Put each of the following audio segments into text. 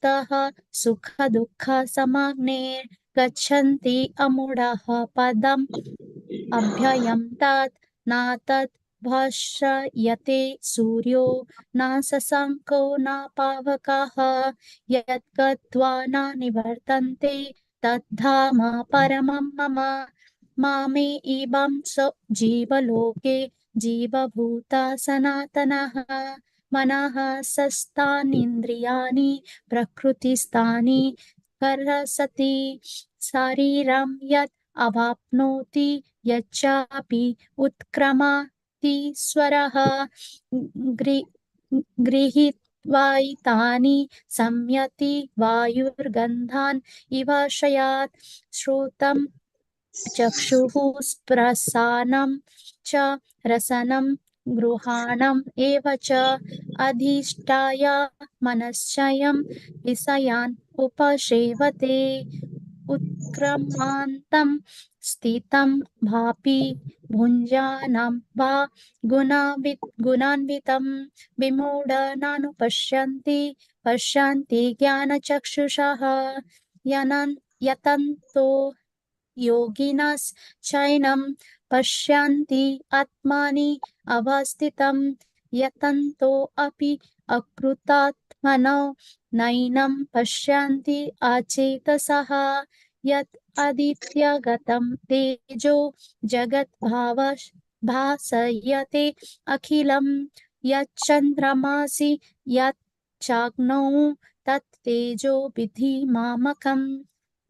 मुक्तः सुख दुःख समाग्नेर् गच्छन्ति अमूढः पदम् अभ्ययं तत् नातत् भाषयते सूर्यो न शशाङ्को न पावकः यत् गत्वा न निवर्तन्ते तद्धाम परमं मम मामे इमं जीवलोके जीवभूता सनातनः मनः सस्तानीन्द्रियाणि प्रकृतिस्थानि कर्षति शरीरं यत् अवाप्नोति यच्चापि उत्क्रमातीश्वरः गृहीत्वैतानि संयति वायुर्गन्धान् इव शयात् श्रोतं चक्षुः स्प्रसानं च रसनं गृहाणम् एव च अधिष्ठाय मनश्चयं विषयान् उपसेवते उत्क्रमान्तं स्थितं भापि भुञ्जानं वा गुणान्वितं विमूढनानुपश्यन्ति पश्यन्ति ज्ञानचक्षुषः यतन्तो योगिनश्चैनं पश्यन्ति आत्मानि अवस्थितं यतन्तो अपि अकृतात्मनो नैनं पश्यन्ति अचेतसः यत् आदित्यगतं तेजो जगद्भासयते अखिलं यच्चन्द्रमासि यच्चाग्नौ तत्तेजो विद्धि मामकम्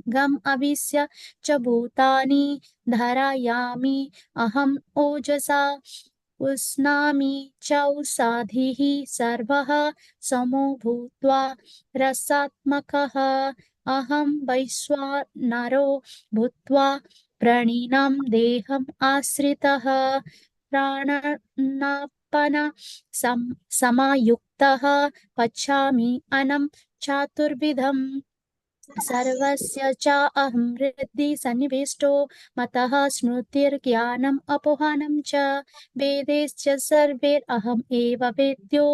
गम अविश्य च भूतानि धारयामि अहम् ओजसा उष्णामि चौषधिः सर्वः समो भूत्वा रसात्मकः अहं वैश्वानरो भूत्वा प्राणिनां देहम् आश्रितः प्राणानापान समायुक्तः पचामि अन्नं चतुर्विधम् सर्वस्य च अहं हृदि सन्निविष्टो मतः स्मृतिर्ज्ञानम् अपोहनं च वेदैश्च सर्वैरहम् एव वेद्यो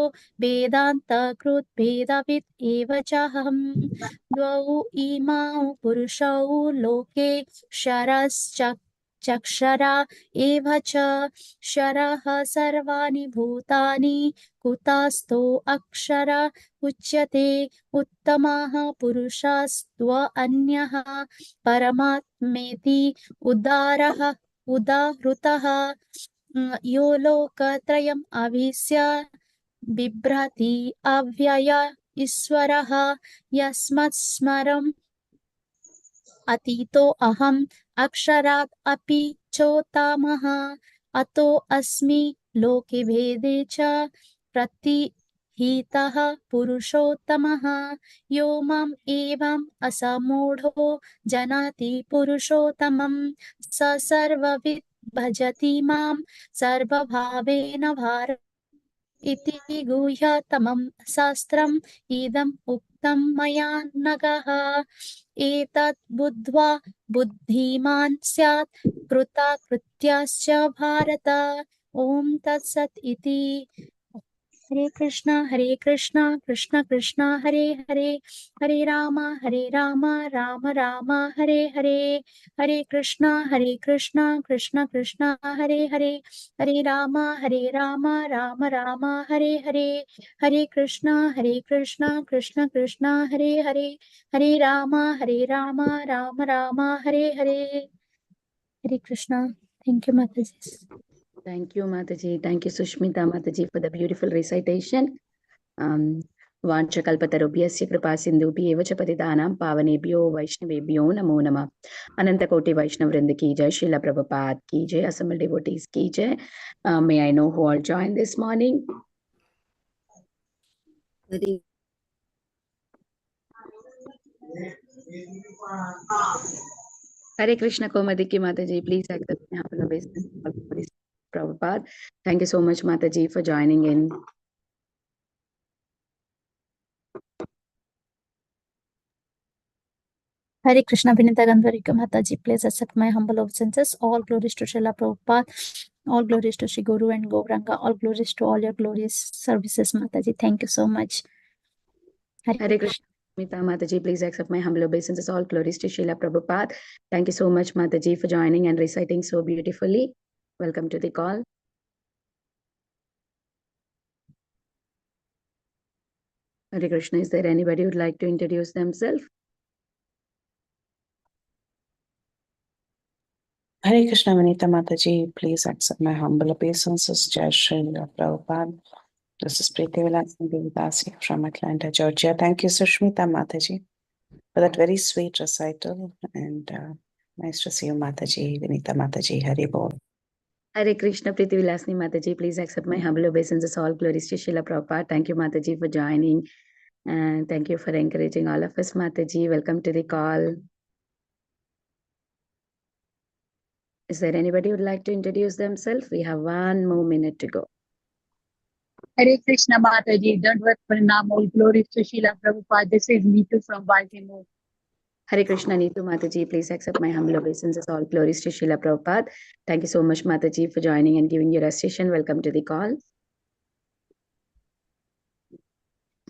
वेदान्तकृत् वेदवित् एव चाहम् द्वौ इमौ पुरुषौ लोके क्षरश्चक्षरा एव च क्षरः सर्वाणि भूतानि कुतस्तो अक्षर उच्यते उत्तमः पुरुषस्त्वन्यः परमात्मेति उदाहृतः यो लोकत्रयम् अविश्य बिभ्रति अव्यय ईश्वरः यस्मत्स्मरम् अतीतो अहम् अक्षरात् अपि चोत्तमः अतो अस्मि लोके भेदे च प्रतिहितः पुरुषोत्तमः यो माम् एवम् असमूढो जानाति पुरुषोत्तमं स सर्वविद् भजति माम् सर्वभावेन भारत इति गुह्यतमं शास्त्रम् इदम् उक्तं मया नघः एतत् बुद्ध्वा बुद्धिमान् स्यात् कृतकृत्यश्च भारत ओम तत्सत् इति। हरे कृष्णा कृष्ण कृष्ण हरे हरे हरे राम राम राम हरे हरे हरे कृष्णा कृष्ण कृष्ण हरे हरे हरे राम राम राम हरे हरे हरे कृष्णा कृष्ण कृष्ण हरे हरे हरे राम राम राम हरे हरे हरे कृष्णा। थैंक यू माताजी। Thank you, Mataji. Thank you, Sushmita Mataji, for the beautiful recitation. Vanchakalpatarubhyasya kripa sindhubhyo eva cha patitanam pavanebhyo vaishnavebhyo namo namah. Anantakoti Vaishnav Vrinda ki jai, Srila Prabhupada ki jai, assembled devotees ki jai. May I know who all joined this morning? Hare Krishna Komadiki Mataji, please accept the humble obeisance of Prabhupada. Thank you so much, Mataji, for joining in. Hare Krishna Vinita Gandharika Mataji, please accept my humble obeisances. All glories to Srila Prabhupada, all glories to Shri Guru and Gauranga, all glories to all your glorious services, Mataji. Thank you so much. Hare Krishna. Mita Mataji, please accept my humble obeisances. All glories to Srila Prabhupada. Thank you so much, Mataji, for joining and reciting so beautifully. Welcome to the call. Hare Krishna, is there anybody who would like to introduce themselves? Hare Krishna, Vanita Mataji, please accept my humble obeisances. Jai Srila Prabhupada. This is Preeti Vilaskhmi Dasi from Atlanta, Georgia. Thank you, Sushmita Mataji, for that very sweet recital. And nice to see you, Mataji, Vanita Mataji, Hari Bol. Hare Krishna, Preeti Vilasni Mataji, please accept my humble obeisances. All glories to Srila Prabhupada. Thank you, Mataji, for joining. And thank you for encouraging all of us, Mataji. Welcome to the call. Is there anybody who would like to introduce themselves? We have 1 more minute to go. Hare Krishna Mataji, Dandvat Pranam, all glories to Srila Prabhupada. This is Neetu from Baltimore. Hare Krishna, Neetu Mataji, please accept my humble obeisances. All glories to Srila Prabhupada. Thank you so much, Mataji, for joining and giving your recitation. Welcome to the call.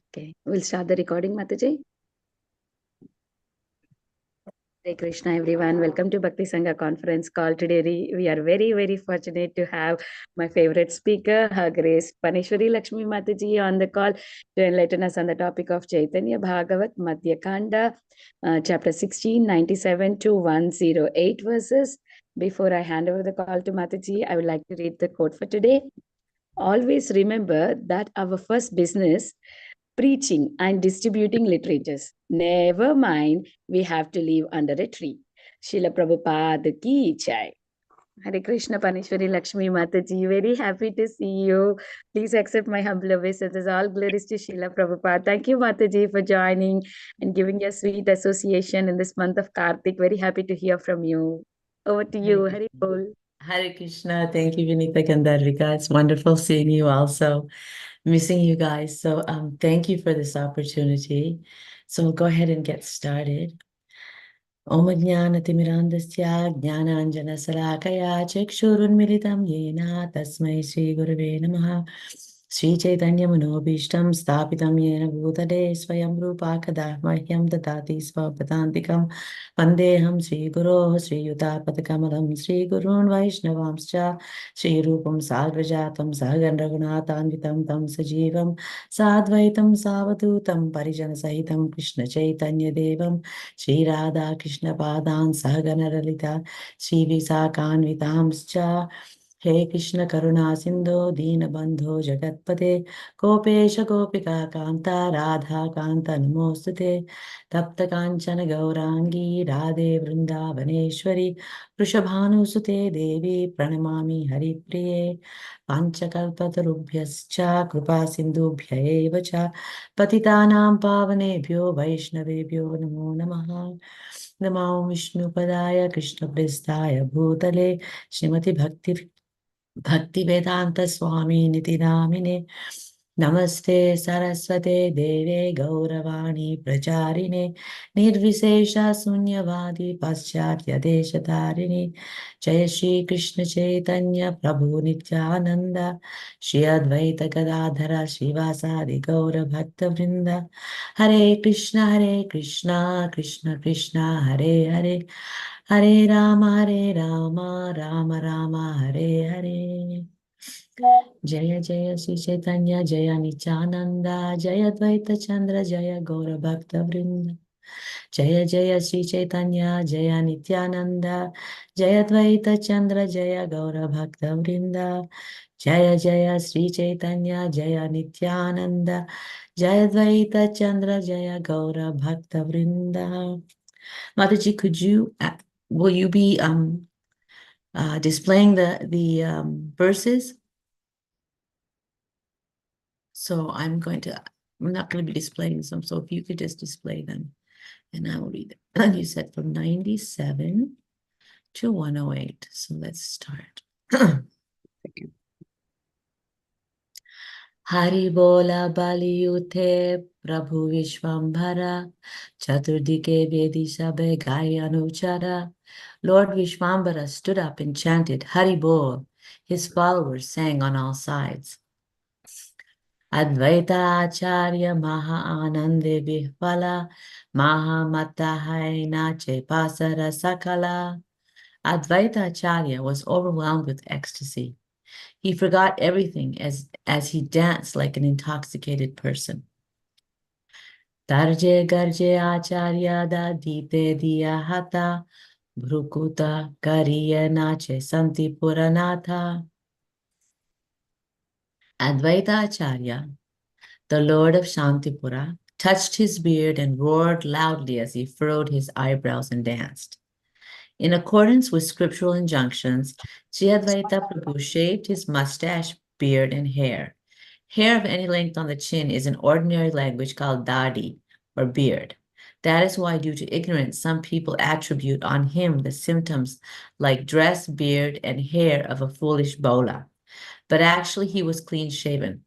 Okay, we'll start the recording, Mataji. Hare Krishna, everyone. Welcome to Bhakti Sangha conference call. Today, we are very, very fortunate to have my favorite speaker, Her Grace Phanesvari Laskhmi Mataji, on the call to enlighten us on the topic of Caitanya Bhagavata Madhya khanda, chapter 16, 97 to 108 verses. Before I hand over the call to Mataji, I would like to read the quote for today. Always remember that our first business preaching and distributing literatures. Never mind, we have to live under a tree. Srila Prabhupada ki jai. Hare Krishna, Phanesvari Laskhmi Mataji, very happy to see you. Please accept my humble obeisances. All glories to Srila Prabhupada. Thank you, Mataji, for joining and giving your sweet association in this month of Kartik. Very happy to hear from you. Over to you, Hari Bol. Hare Krishna. Thank you, Vinita Kandarvika. It's wonderful seeing you also. Missing you guys. So thank you for this opportunity. So we'll go ahead and get started. Om Jnanatimirandasya Jnananjana Salakaya Chakshurunmilitam Yena Tasmai Sri Gurave Namaha Sri Chaitanya Manobishtam Stapitam Yena Bhutale Swayam Rupa Kada Mahyam Dadati Svapadantikam Vandeham Sri Guru Sri Yuta Patakamalam Sri Gurun Vaishnavamscha Sri Rupam Sarvajatam Sagan Raghunatanvitam Tam Sajivam Sadvaitam Savadutam Parijana Sahitam Krishna Chaitanya Devam Shri Radha Krishna Padan Sahagana Lalita Shri Visakanvitamscha He Krishna Karuna Sindhu Dina Bandho Jagatpate Gopesha Gopika Kanta Radha Kanta Namostute Tapta Kanchana Gaurangi Radhe Vrindavaneshwari Vrishabhanusute Devi Pranamami Haripriye Panchakalpatarubhyascha Kripa Sindhubhya eva cha Patitanam Pavanebhyo Vaishnavebhyo Namo Namaha Namo Vishnu Padaya Krishna Prestaya Bhutale Srimati Bhakti Vedanta Swami Niti Namine Namaste Saraswate Deve Gauravani Pracharine Nirvisesha Sunyavadi Paschatya Deshatarine Jaya Shri Krishna Chaitanya Prabhu Nityananda Shri Advaita Gadadhara Shivasadi Gaura Bhakta Vrinda Hare Krishna Krishna Krishna Hare Hare Hare Rama Rama Hare Hare Jaya Jaya Sri Chaitanya Jaya Nityananda Jaya Dvaita Chandra Jaya Gaura Bhakta Vrinda Jaya Jaya Sri Chaitanya Jaya Nityananda Jaya Dvaita Chandra Jaya Gaura Bhakta Vrinda Jaya Jaya Sri Chaitanya Jaya Nityananda Jaya Dvaita Chandra Jaya Gaura Bhakta Vrinda. Mataji, will you be displaying the verses? So I'm not going to be displaying them. So if you could just display them and I will read them. You said from 97 to 108. So let's start. Thank you. Hari Bola Bali Uthe Prabhu Vishwambhara Chaturdike Vedi Sabe Gaya Anuchara. Lord Vishwambhara stood up and chanted Hari Bol. His followers sang on all sides. Advaita Acharya Maha Anande Bihvala Maha Matahaina Pasara Sakala. Advaita Acharya was overwhelmed with ecstasy. He forgot everything as he danced like an intoxicated person. Tarje Garje Acharya da Dite Diya Hata Bhrukuta Kariya Nache Santi Puranatha. Advaita Acharya, the Lord of Shantipura, touched his beard and roared loudly as he furrowed his eyebrows and danced. In accordance with scriptural injunctions, Sri Advaita Prabhu shaved his mustache, beard, and hair. Hair of any length on the chin is in ordinary language called dadi, or beard. That is why, due to ignorance, some people attribute on him the symptoms like dress, beard, and hair of a foolish bola. But actually, he was clean-shaven.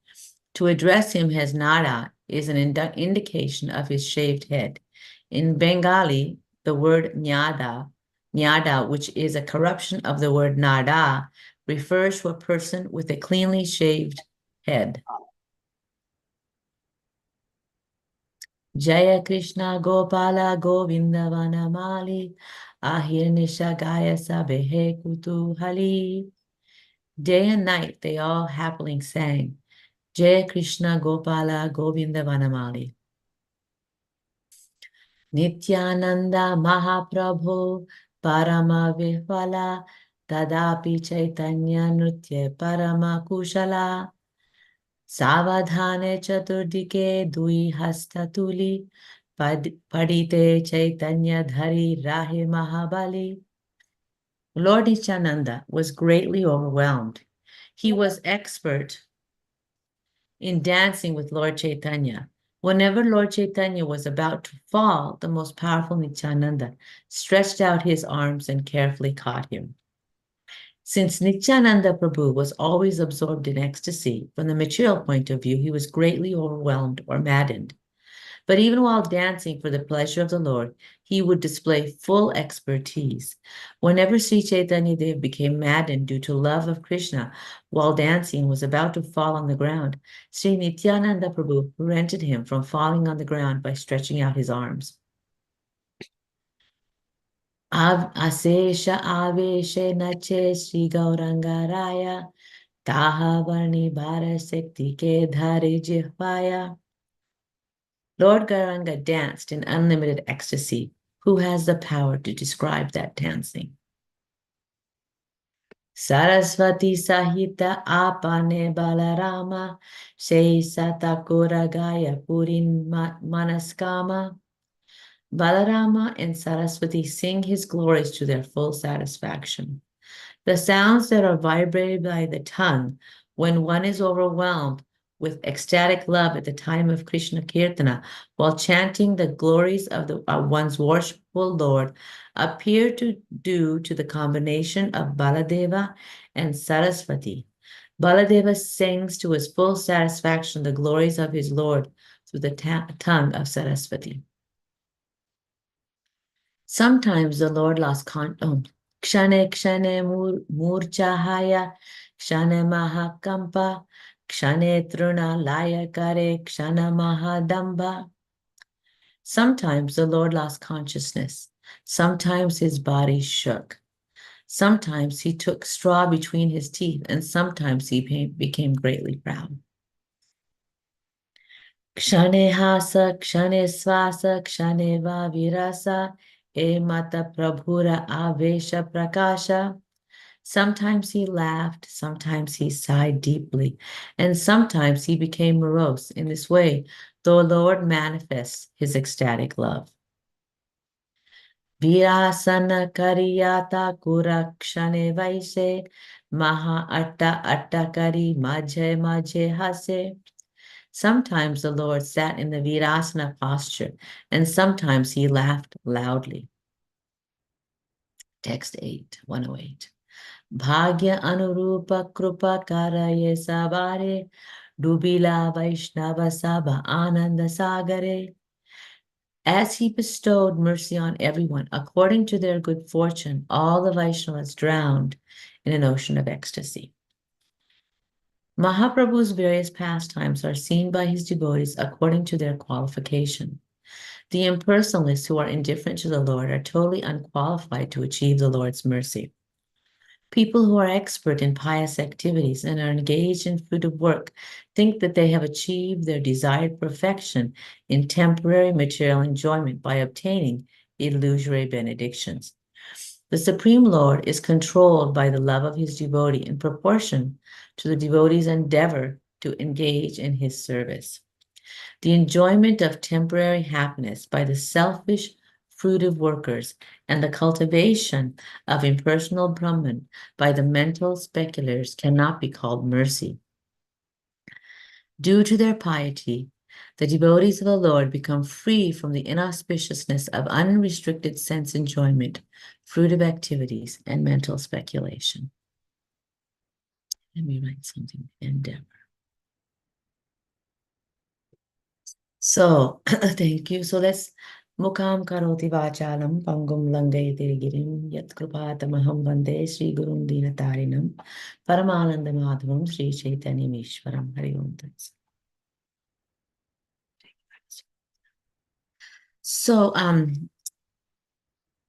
To address him as Nada is an indication of his shaved head. In Bengali, the word nyada, which is a corruption of the word nada, refers to a person with a cleanly shaved head. Jaya Krishna Gopala Govinda Vanamali Ahirnisha Gaya Sabehe Kutuhali. Day and night they all happily sang Jaya Krishna Gopala Govinda Vanamali. Nityananda Mahaprabhu Parama Vihvala Tadapi Chaitanya Nritya Parama Kushala Savadhane Chaturdike Dui Hastatuli Padite Chaitanya Dhari Rahe Mahabali. Lord Nityananda was greatly overwhelmed. He was expert in dancing with Lord Chaitanya. Whenever Lord Chaitanya was about to fall, the most powerful Nityananda stretched out his arms and carefully caught him. Since Nityananda Prabhu was always absorbed in ecstasy, from the material point of view, he was greatly overwhelmed or maddened. But even while dancing for the pleasure of the Lord, he would display full expertise. Whenever Sri Chaitanya Dev became maddened due to love of Krishna while dancing and was about to fall on the ground, Sri Nityananda Prabhu prevented him from falling on the ground by stretching out his arms. Asesha aveshe nache Sri Gaurangaraya Taha varni bhara sekti ke dhare jihvaya. Lord Gauranga danced in unlimited ecstasy. Who has the power to describe that dancing? Saraswati Sahita Apane Balarama Shei Satakura Gaya Purin Manaskama. Balarama and Saraswati sing his glories to their full satisfaction. The sounds that are vibrated by the tongue when one is overwhelmed with ecstatic love at the time of Krishna Kirtana while chanting the glories of one's worshipful Lord appear due to the combination of Baladeva and Saraswati. Baladeva sings to his full satisfaction the glories of his Lord through the tongue of Saraswati. Sometimes the Lord lost Kshane Kshane Murchahaya Kshane Mahakampa Kshane Truna Laya Kare Kshana Mahadamba. Sometimes the Lord lost consciousness. Sometimes his body shook. Sometimes he took straw between his teeth, and sometimes he became greatly proud. Kshane Hasa Kshane Swasa Kshane Vavirasa E Mata Prabhura Avesha Prakasha. Sometimes he laughed, sometimes he sighed deeply, and sometimes he became morose. In this way, the Lord manifests his ecstatic love. Virasana Kariyata Kurakshane Vaise Maha Atta Atta Kari Majhe Majhe Hase. Sometimes the Lord sat in the Virasana posture, and sometimes he laughed loudly. Text 8, 108. Bhagya Anurupa Krupa Karaye Sabare Dubila Vaishnava Sabha Ananda Sagare. As he bestowed mercy on everyone, according to their good fortune, all the Vaishnavas drowned in an ocean of ecstasy. Mahaprabhu's various pastimes are seen by his devotees according to their qualification. The impersonalists who are indifferent to the Lord are totally unqualified to achieve the Lord's mercy. People who are expert in pious activities and are engaged in fruitive work think that they have achieved their desired perfection in temporary material enjoyment by obtaining illusory benedictions. The Supreme Lord is controlled by the love of his devotee in proportion to the devotee's endeavor to engage in his service. The enjoyment of temporary happiness by the selfish, fruitive workers and the cultivation of impersonal Brahman by the mental speculators cannot be called mercy. Due to their piety, the devotees of the Lord become free from the inauspiciousness of unrestricted sense enjoyment, fruitive activities, and mental speculation. Let me write something. Endeavor. So, thank you. So let's Mukam karoti vachalam pangum langayate girim yat kripatamaham vande Sri Gurum Dinatarinam Paramananda Madhavam Sri Chaitanya Mishwaram Hari Om Tat Sat. So,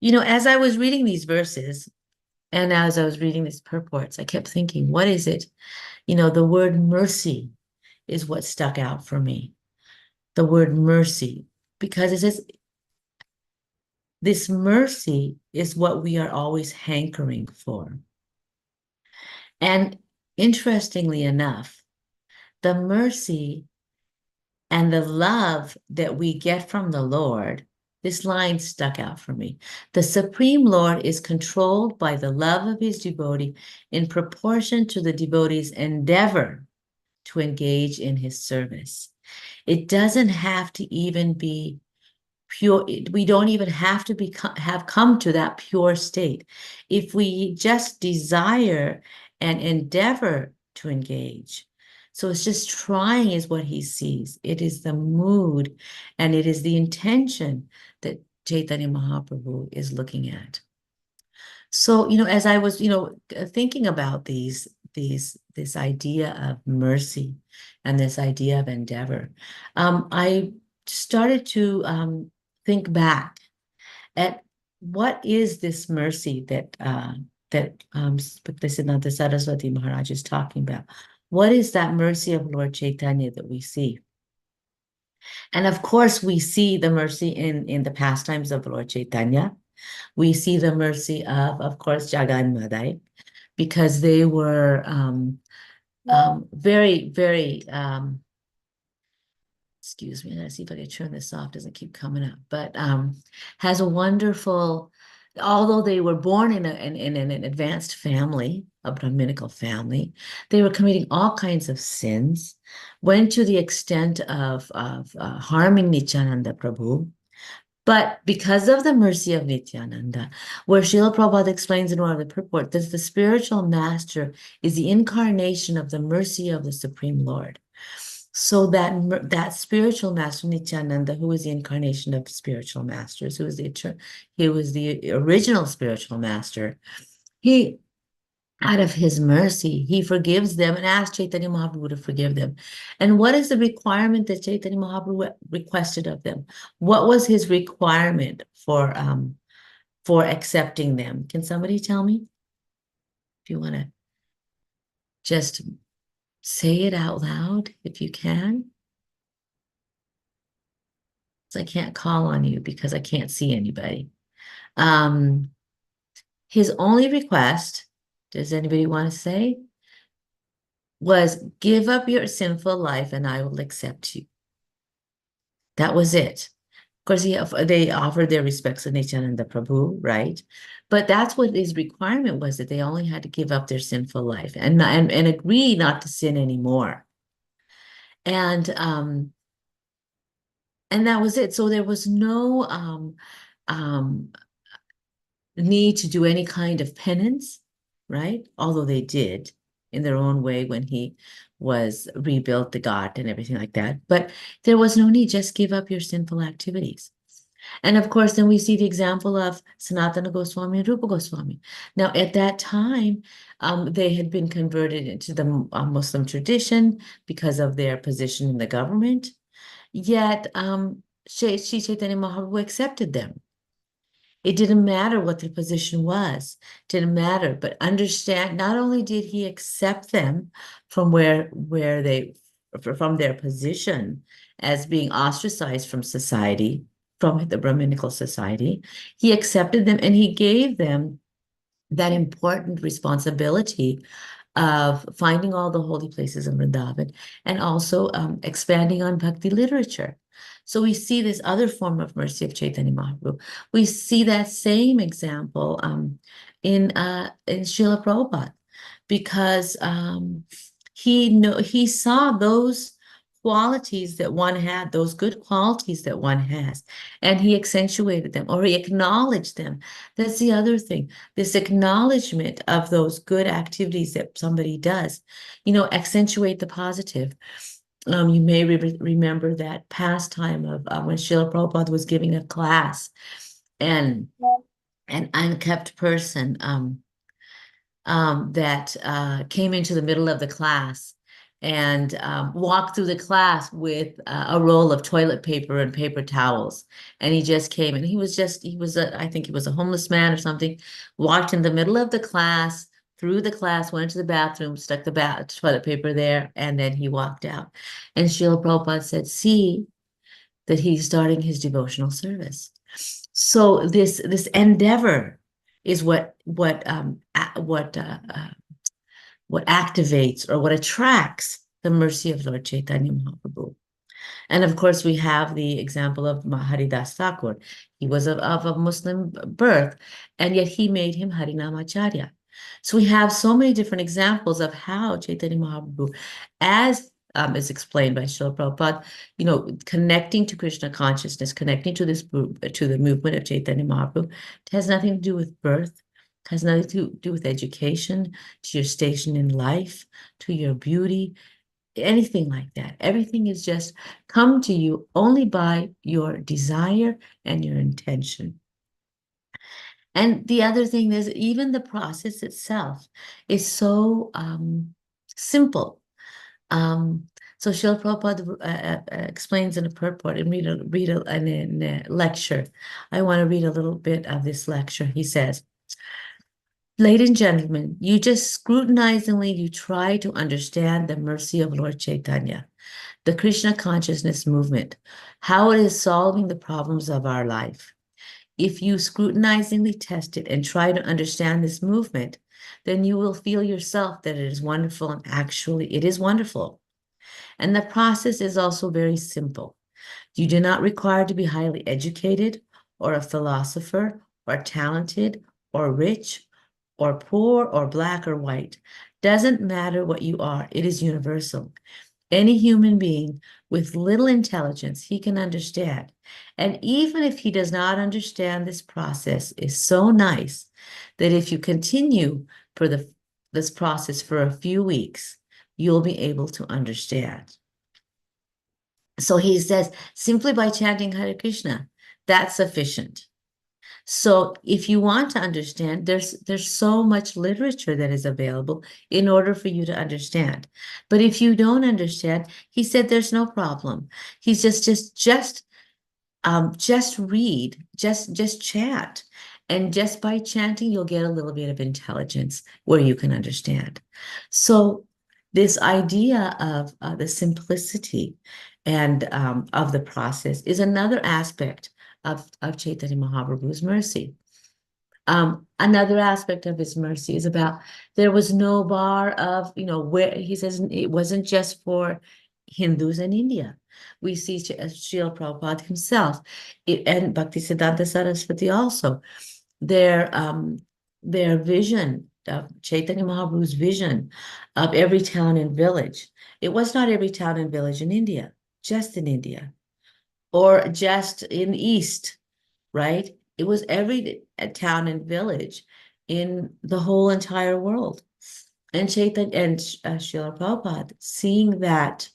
as I was reading these verses and as I was reading these purports, I kept thinking, what is it? The word mercy is what stuck out for me. The word mercy, because it says this mercy is what we are always hankering for. And interestingly enough, the mercy and the love that we get from the Lord, this line stuck out for me. The Supreme Lord is controlled by the love of his devotee in proportion to the devotee's endeavor to engage in his service. It doesn't have to even be pure. We don't even have to have come to that pure state. If we just desire and endeavor to engage. So it's just trying is what he sees. It is the mood and it is the intention that Chaitanya Mahaprabhu is looking at. So, as I was, thinking about this idea of mercy and this idea of endeavor, I started to think back at what is this mercy that Bhaktisiddhanta Saraswati Maharaj is talking about. What is that mercy of Lord Chaitanya that we see? And of course, we see the mercy in the pastimes of Lord Chaitanya. We see the mercy of course, Jagan Madai, because they were very, very, excuse me, let's see if I can turn this off, doesn't keep coming up, but has a wonderful, although they were born in an advanced family, a Brahminical family, they were committing all kinds of sins, went to the extent of harming Nityananda Prabhu. But because of the mercy of Nityananda, where Srila Prabhupada explains in one of the purport, that the spiritual master is the incarnation of the mercy of the Supreme Lord. So that spiritual master, Nityananda, who is the incarnation of spiritual masters, he was the original spiritual master, he, out of his mercy, he forgives them and asks Chaitanya Mahaprabhu to forgive them. And what is the requirement that Chaitanya Mahaprabhu requested of them? What was his requirement for accepting them? Can somebody tell me? If you want to just say it out loud, if you can. I can't call on you because I can't see anybody. His only request, does anybody want to say, was give up your sinful life and I will accept you. That was it. Of course, they offered their respects to Nityananda Prabhu, right? But that's what his requirement was, that they only had to give up their sinful life and agree not to sin anymore. And that was it. So there was no need to do any kind of penance, right? Although they did in their own way when he was rebuilt the ghat and everything like that. But there was no need, just give up your sinful activities. And of course, then we see the example of Sanatana Goswami and Rupa Goswami. Now, at that time, they had been converted into the Muslim tradition because of their position in the government. Yet, Sri Chaitanya Mahaprabhu accepted them. It didn't matter what their position was, didn't matter, but understand, not only did he accept them from from their position as being ostracized from society, from the Brahminical society, he accepted them and he gave them that important responsibility of finding all the holy places in Vrindavan and also expanding on bhakti literature. So we see this other form of mercy of Chaitanya Mahaprabhu. We see that same example in Srila Prabhupada, because he saw those qualities that one had, those good qualities that one has, and he accentuated them, or he acknowledged them. That's the other thing. This acknowledgement of those good activities that somebody does, accentuate the positive. You may remember that pastime of when Srila Prabhupada was giving a class, and an unkept person that came into the middle of the class and walked through the class with a roll of toilet paper and paper towels. And he just came, and I think he was a homeless man or something, walked in the middle of the class, through the class, went into the bathroom, stuck the toilet paper there, and then he walked out. And Srila Prabhupada said, see that he's starting his devotional service. So this endeavor is what activates or what attracts the mercy of Lord Chaitanya Mahaprabhu. And of course, we have the example of Haridas Thakur. He was of a Muslim birth, and yet he made him Harinamacharya. So we have so many different examples of how Chaitanya Mahaprabhu, as is explained by Srila Prabhupada, connecting to Krishna consciousness, connecting to the movement of Chaitanya Mahaprabhu. It has nothing to do with birth, it has nothing to do with education, to your station in life, to your beauty, anything like that. Everything is just come to you only by your desire and your intention. And the other thing is, even the process itself is so simple. So Srila Prabhupada explains in a purport, and read a lecture. I want to read a little bit of this lecture. He says, ladies and gentlemen, you just scrutinizingly, try to understand the mercy of Lord Chaitanya, the Krishna consciousness movement, how it is solving the problems of our life. If you scrutinizingly test it and try to understand this movement, then you will feel yourself that it is wonderful, and actually it is wonderful. And the process is also very simple. You do not require to be highly educated or a philosopher or talented or rich or poor or black or white. Doesn't matter what you are, it is universal. Any human being with little intelligence, he can understand. And even if he does not understand, this process is so nice that if you continue for this process for a few weeks, you'll be able to understand. So he says, simply by chanting Hare Krishna, that's sufficient. So if you want to understand, there's so much literature that is available in order for you to understand. But if you don't understand, he said there's no problem. He's just read, just chant. And just by chanting, you'll get a little bit of intelligence where you can understand. So this idea of the simplicity and of the process is another aspect of Chaitanya Mahaprabhu's mercy. Another aspect of his mercy is about there was no bar of, where he says it wasn't just for Hindus in India. We see Srila Prabhupada himself and Bhaktisiddhanta Saraswati also. Their vision of Chaitanya Mahaprabhu's vision of every town and village. It was not every town and village in India, just in India, or just in East, right? It was every town and village in the whole entire world. And Chaitanya and Srila Prabhupada, seeing that,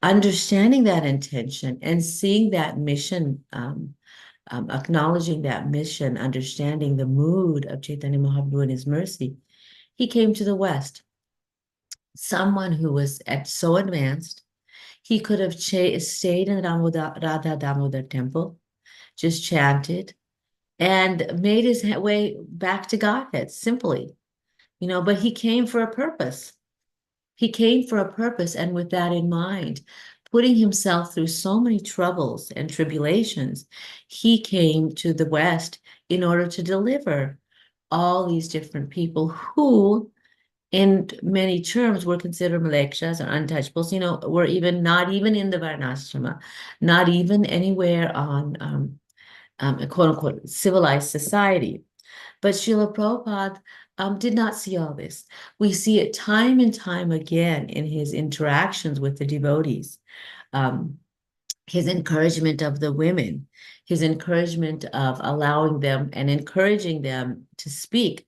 understanding that intention, and seeing that mission acknowledging that mission, understanding the mood of Chaitanya Mahaprabhu and his mercy, he came to the West. Someone who was so advanced, he could have stayed in Radha Damodar temple, just chanted, and made his way back to Godhead simply, but he came for a purpose. He came for a purpose, and with that in mind, putting himself through so many troubles and tribulations, he came to the West in order to deliver all these different people who, in many terms, were considered malekshas or untouchables, were not even in the Varnashrama, not even anywhere on a quote-unquote civilized society. But Srila Prabhupada did not see all this. We see it time and time again in his interactions with the devotees, his encouragement of the women, his encouragement of allowing them and encouraging them to speak,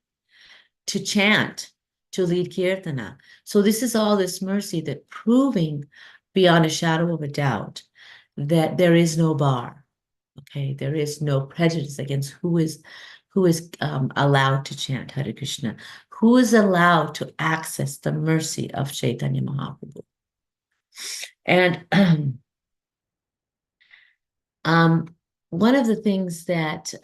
to chant, to lead kirtana. So this is all this mercy that proving beyond a shadow of a doubt that there is no bar. Okay, there is no prejudice against who is allowed to chant Hare Krishna, who is allowed to access the mercy of Chaitanya Mahaprabhu. And one of the things that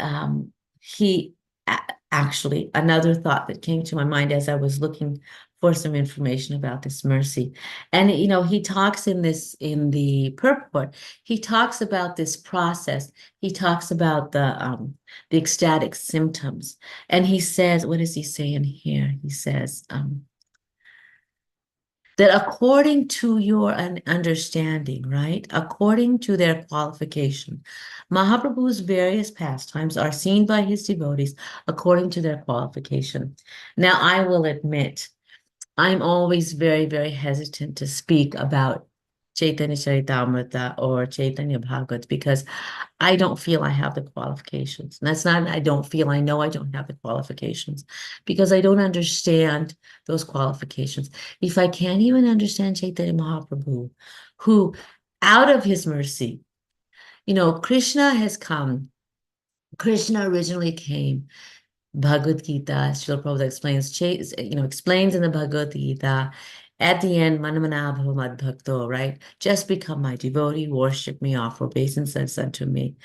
actually, another thought that came to my mind as I was looking for some information about this mercy. And, he talks in the purport, he talks about this process. He talks about the ecstatic symptoms. And he says, what does he say in here? He says, that according to your understanding, right, according to their qualification, Mahaprabhu's various pastimes are seen by his devotees according to their qualification. Now, I will admit, I'm always very, very hesitant to speak about Chaitanya Charitamrita or Chaitanya Bhagavat because I don't feel I have the qualifications. And that's not, I don't feel, I know I don't have the qualifications because I don't understand those qualifications. If I can't even understand Chaitanya Mahaprabhu, who out of his mercy, Krishna has come. Krishna originally came. Bhagavad Gita, Srila Prabhupada explains in the Bhagavad Gita, at the end, Manamana Bhava Mad Bhakto, right? Just become my devotee, worship me, offer obeisance unto me,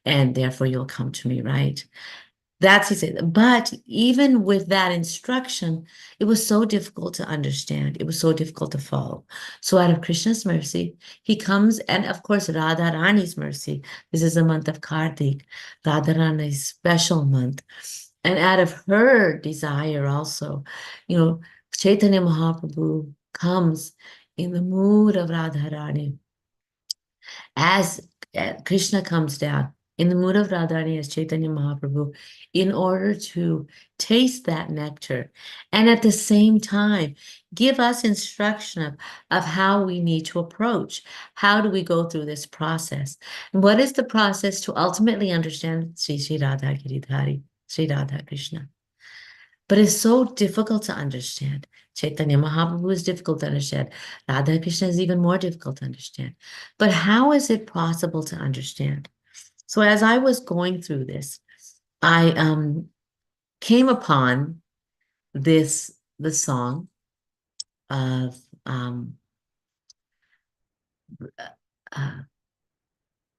and therefore you'll come to me, right? That's he said. But even with that instruction, it was so difficult to understand. It was so difficult to follow. So out of Krishna's mercy, he comes, and of course, Radharani's mercy. This is the month of Kartik, Radharani's special month. And out of her desire also, Chaitanya Mahaprabhu comes in the mood of Radharani. As Krishna comes down in the mood of Radharani as Chaitanya Mahaprabhu in order to taste that nectar and at the same time give us instruction of how we need to approach. How do we go through this process? And what is the process to ultimately understand Sri Radha Giridhari, Sri Radha Krishna? But it's so difficult to understand. Chaitanya Mahaprabhu is difficult to understand. Radha Krishna is even more difficult to understand. But how is it possible to understand? So as I was going through this, I came upon the song of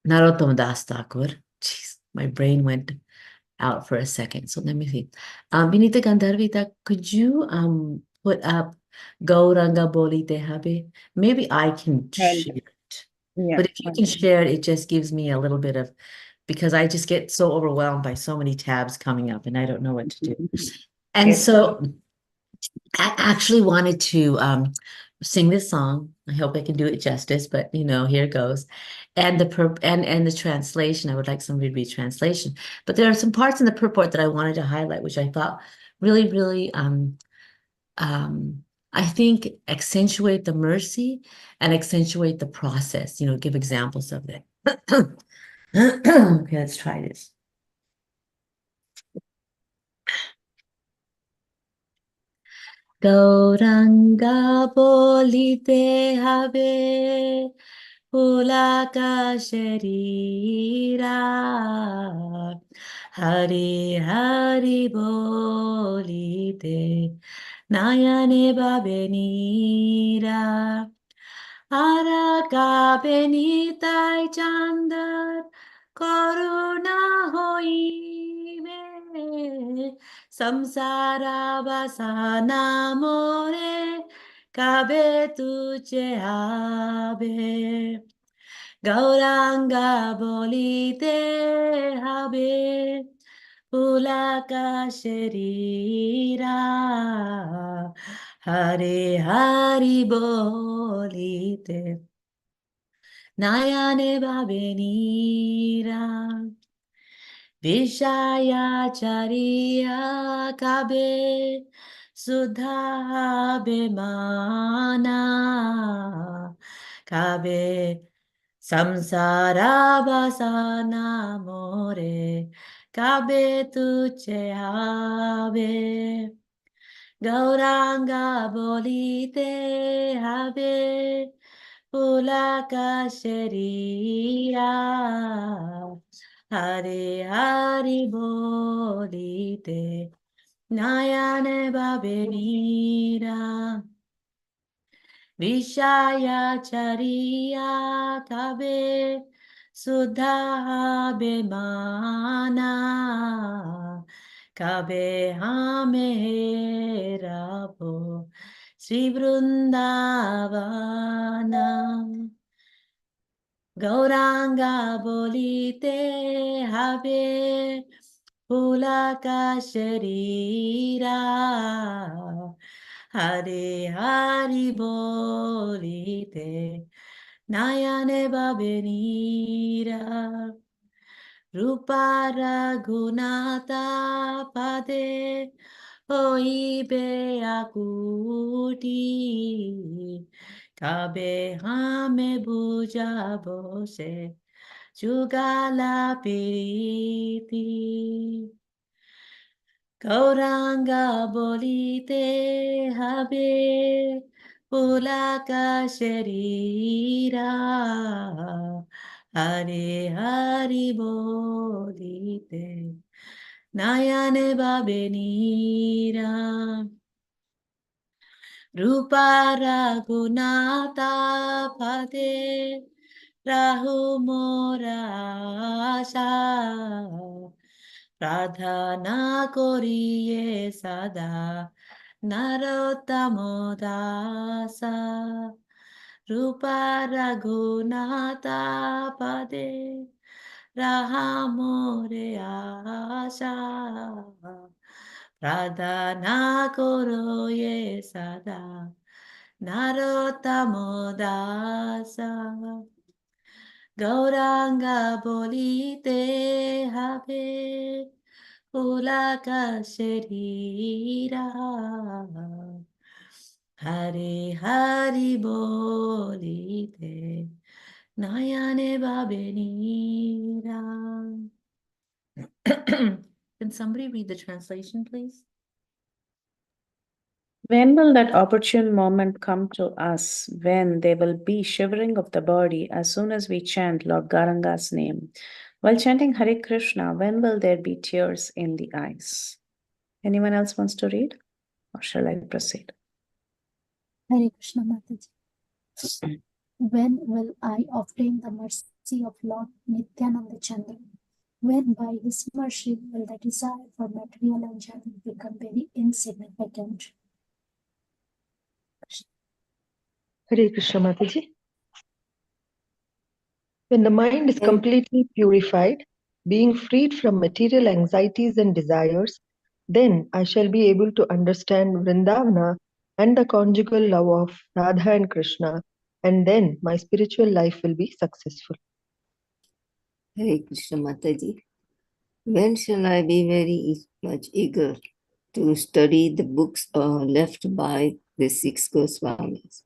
Narottama Das Thakur. Jeez, my brain went out for a second. So let me see. Vinita Gandharvita, could you put up Gauranga Boli Tehabe? Maybe I can share it. Yeah. But if you can share it, it just gives me a little bit of, because I just get so overwhelmed by so many tabs coming up and I don't know what to do. And Yes. so I actually wanted to sing this song. I hope I can do it justice, but here it goes. And the translation, I would like somebody to read translation. But there are some parts in the purport that I wanted to highlight, which I thought really, really I think accentuate the mercy and accentuate the process, give examples of it. Okay, let's try this. Gauranga bolite have Pulaka Sharira Hari Hari Bolite Nayane Babenira Araka Benitai Chandar Corona Hoime Samsara Basana More Kabe Tuche Habe Gauranga Bolite Habe Pulaka Sharira Hare Hari Bolite Nayane Babenira Vishaya Chariya Kabe Sudha Bemana Kabe Samsara Basana More Kabe Tuche Habe Gauranga Bolite Habe Pulaka Sharira Hare Hari Bolite Nayane Babenira Vishaya Chariya Kabe Sudha Bemana Kabe Hame Rabo Sri Vrindavana Gauranga Bolite Habe Pulaka Sharira Hare Hari Bolite Nayane Babenira Rupa Raghunatha Pade Oibe Akuti Kabe Hame Buja Bose Jugala Piriti Gauranga Bolite Habe Pulaka Sharira Hare Hari Bolite Nayane Babenira Rupa Raghunatha Pade Rahu Morasha Pradhana Koriye Sada Narottamo Dasa Rupa Raghunatha Pade Rahamore Asha Pradhana Koroye Sada Narottamo Dasa Gauranga Bolite Have Pulaka Sharira Hare Hari Bolite Nayane Babenira. Can somebody read the translation, please? When will that opportune moment come to us, when there will be shivering of the body as soon as we chant Lord Garanga's name? While chanting Hare Krishna, when will there be tears in the eyes? Anyone else wants to read? Or shall I proceed? Hare Krishna Mataji. When will I obtain the mercy of Lord Nityananda Chandra? When by his mercy will the desire for material enjoyment become very insignificant? Hare Krishna Mataji. When the mind is completely purified, being freed from material anxieties and desires, then I shall be able to understand Vrindavana and the conjugal love of Radha and Krishna, and then my spiritual life will be successful. Hare Krishna Mataji. When shall I be very much eager to study the books left by the 6 Goswamis,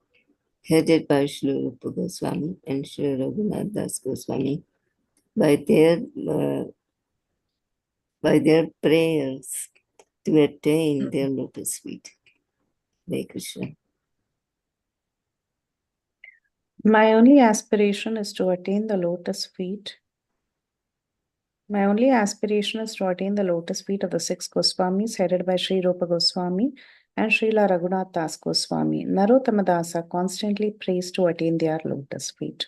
headed by Srila Rupa Goswami and Srila Raghunath Das Goswami, by their prayers to attain their lotus feet? Hare Krishna. My only aspiration is to attain the lotus feet. My only aspiration is to attain the lotus feet of the six Goswamis headed by Sri Rupa Goswami and Srila Raghunath Das Goswami. Narottama Dasa constantly prays to attain their lotus feet.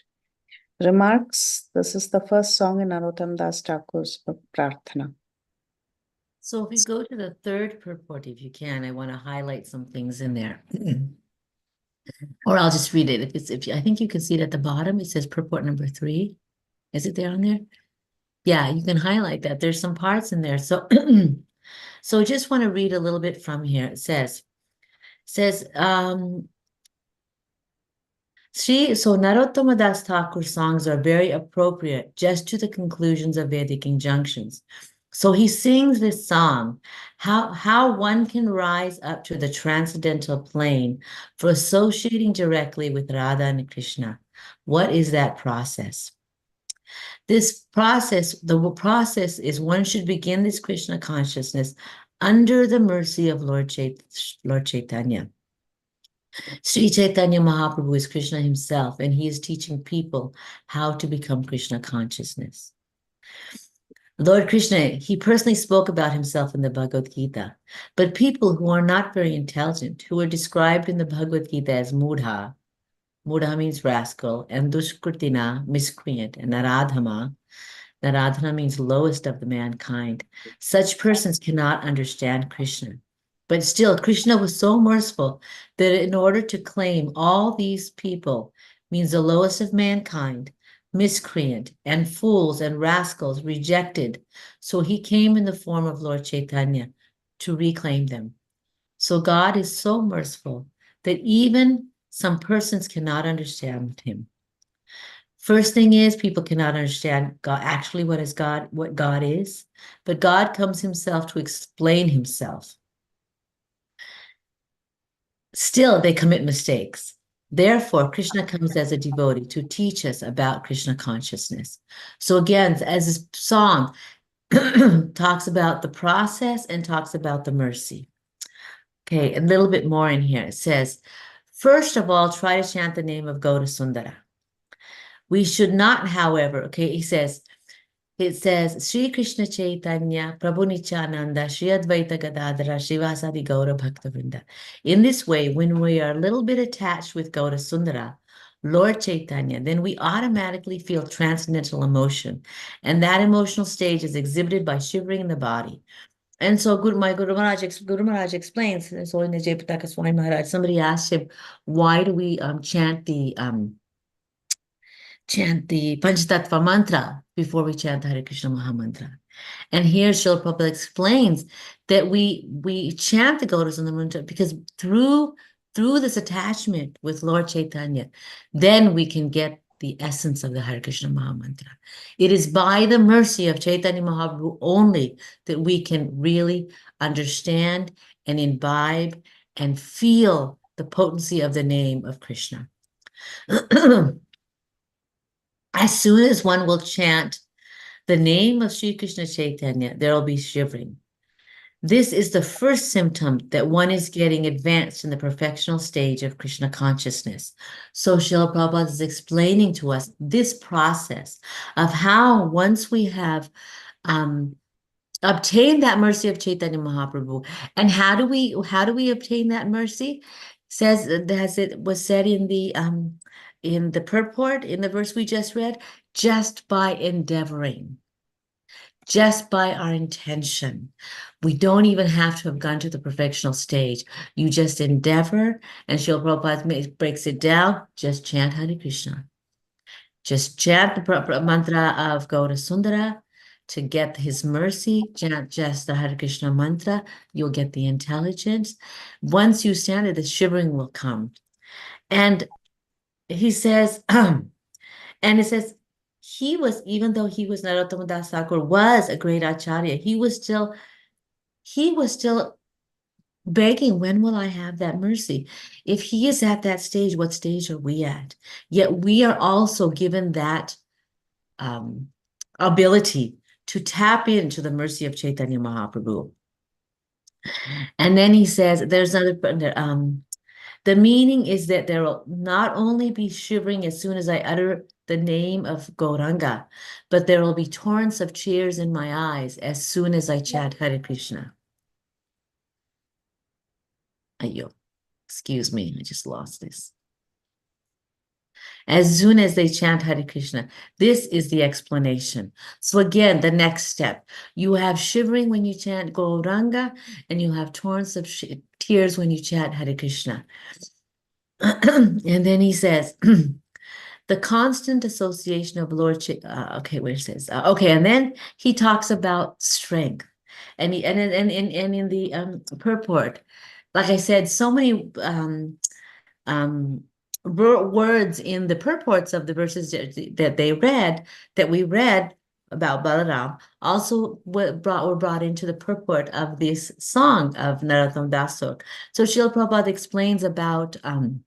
Remarks, this is the first song in Narottama Das Thakur's Prarthana. So if we go to the third purport, if you can, I want to highlight some things in there. Or I'll just read it. I think you can see it at the bottom. It says purport number 3. Is it there on there? Yeah, you can highlight that. There's some parts in there. So, so just want to read a little bit from here. It says, so Narottama Das Thakur songs are very appropriate just to the conclusions of Vedic injunctions. So he sings this song, how one can rise up to the transcendental plane for associating directly with Radha and Krishna. What is that process? This process, the process is one should begin this Krishna consciousness under the mercy of Lord Chaitanya. Sri Chaitanya Mahaprabhu is Krishna himself, and he is teaching people how to become Krishna consciousness. Lord Krishna, he personally spoke about himself in the Bhagavad Gita, but people who are not very intelligent, who are described in the Bhagavad Gita as mudha means rascal, and dushkritina, miscreant, and naradhama means lowest of the mankind. Such persons cannot understand Krishna. But still, Krishna was so merciful that in order to claim all these people means the lowest of mankind, miscreant, and fools and rascals rejected. So he came in the form of Lord Chaitanya to reclaim them. So God is so merciful that even some persons cannot understand him. First thing is, people cannot understand God, actually what God is, but God comes himself to explain himself. Still, they commit mistakes. Therefore, Krishna comes as a devotee to teach us about Krishna consciousness. So again, as this song talks about the process and talks about the mercy. Okay, a little bit more in here. It says, first of all, try to chant the name of Gaura Sundara. We should not, however, okay, it says, Sri Krishna Chaitanya, Prabhu Nityananda, Sri Advaita Gadadhara, Srivasadi Gaura Bhaktavinda. In this way, when we are a little bit attached with Gaura Sundara, Lord Chaitanya, then we automatically feel transcendental emotion. And that emotional stage is exhibited by shivering in the body. And so Guru Maharaj explains, so in the Jayapataka Swami Maharaj, somebody asked him, why do we chant the Panchatattva mantra before we chant Hare Krishna Mahamantra? And here Srila Prabhupada explains that we chant the Gaudas and the mantra because through this attachment with Lord Chaitanya, then we can get the essence of the Hare Krishna Mahamantra. It is by the mercy of Chaitanya Mahaprabhu only that we can really understand and imbibe and feel the potency of the name of Krishna. As soon as one will chant the name of Sri Krishna Chaitanya, there will be shivering. This is the first symptom that one is getting advanced in the perfectional stage of Krishna consciousness. So Srila Prabhupada is explaining to us this process of how once we have obtained that mercy of Chaitanya Mahaprabhu, and how do we obtain that mercy? Says, as it was said in the purport, in the verse we just read, just by endeavoring. Just by our intention. We don't even have to have gone to the perfectional stage. You just endeavor, and Srila Prabhupada breaks it down, just chant Hare Krishna. Just chant the mantra of Gaura Sundara to get his mercy. Chant just the Hare Krishna mantra, you'll get the intelligence. Once you stand it, the shivering will come. And he says, and it says, even though he was Narottama Das Thakur, was a great acharya, he was still begging, when will I have that mercy? If he is at that stage, what stage are we at? Yet we are also given that ability to tap into the mercy of Chaitanya Mahaprabhu. And then he says, there's another, The meaning is that there will not only be shivering as soon as I utter the name of Gauranga, but there will be torrents of tears in my eyes as soon as I chant Hare Krishna. Ayo, excuse me, I just lost this. As soon as they chant Hare Krishna. This is the explanation. So again, the next step. You have shivering when you chant Gauranga, and you have torrents of tears when you chant Hare Krishna. And then he says, the constant association of Lord, okay, where it says, okay, and then he talks about strength. And in the purport, like I said, so many words in the purports of the verses that we read about Balaram also were brought into the purport of this song of Narottam Dasok. So Srila Prabhupada explains about the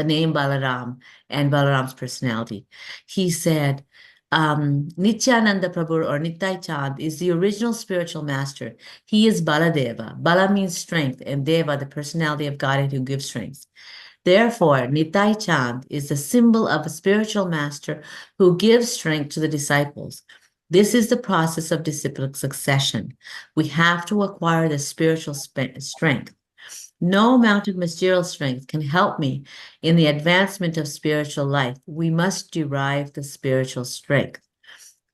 name Balaram and Balaram's personality. He said, Nityananda Prabhu or Nitai Chand is the original spiritual master. He is Baladeva. Bala means strength, and Deva, the personality of Godhead who gives strength. Therefore, Nitai Chand is the symbol of a spiritual master who gives strength to the disciples. This is the process of disciplic succession. We have to acquire the spiritual strength. No amount of material strength can help me in the advancement of spiritual life. We must derive the spiritual strength.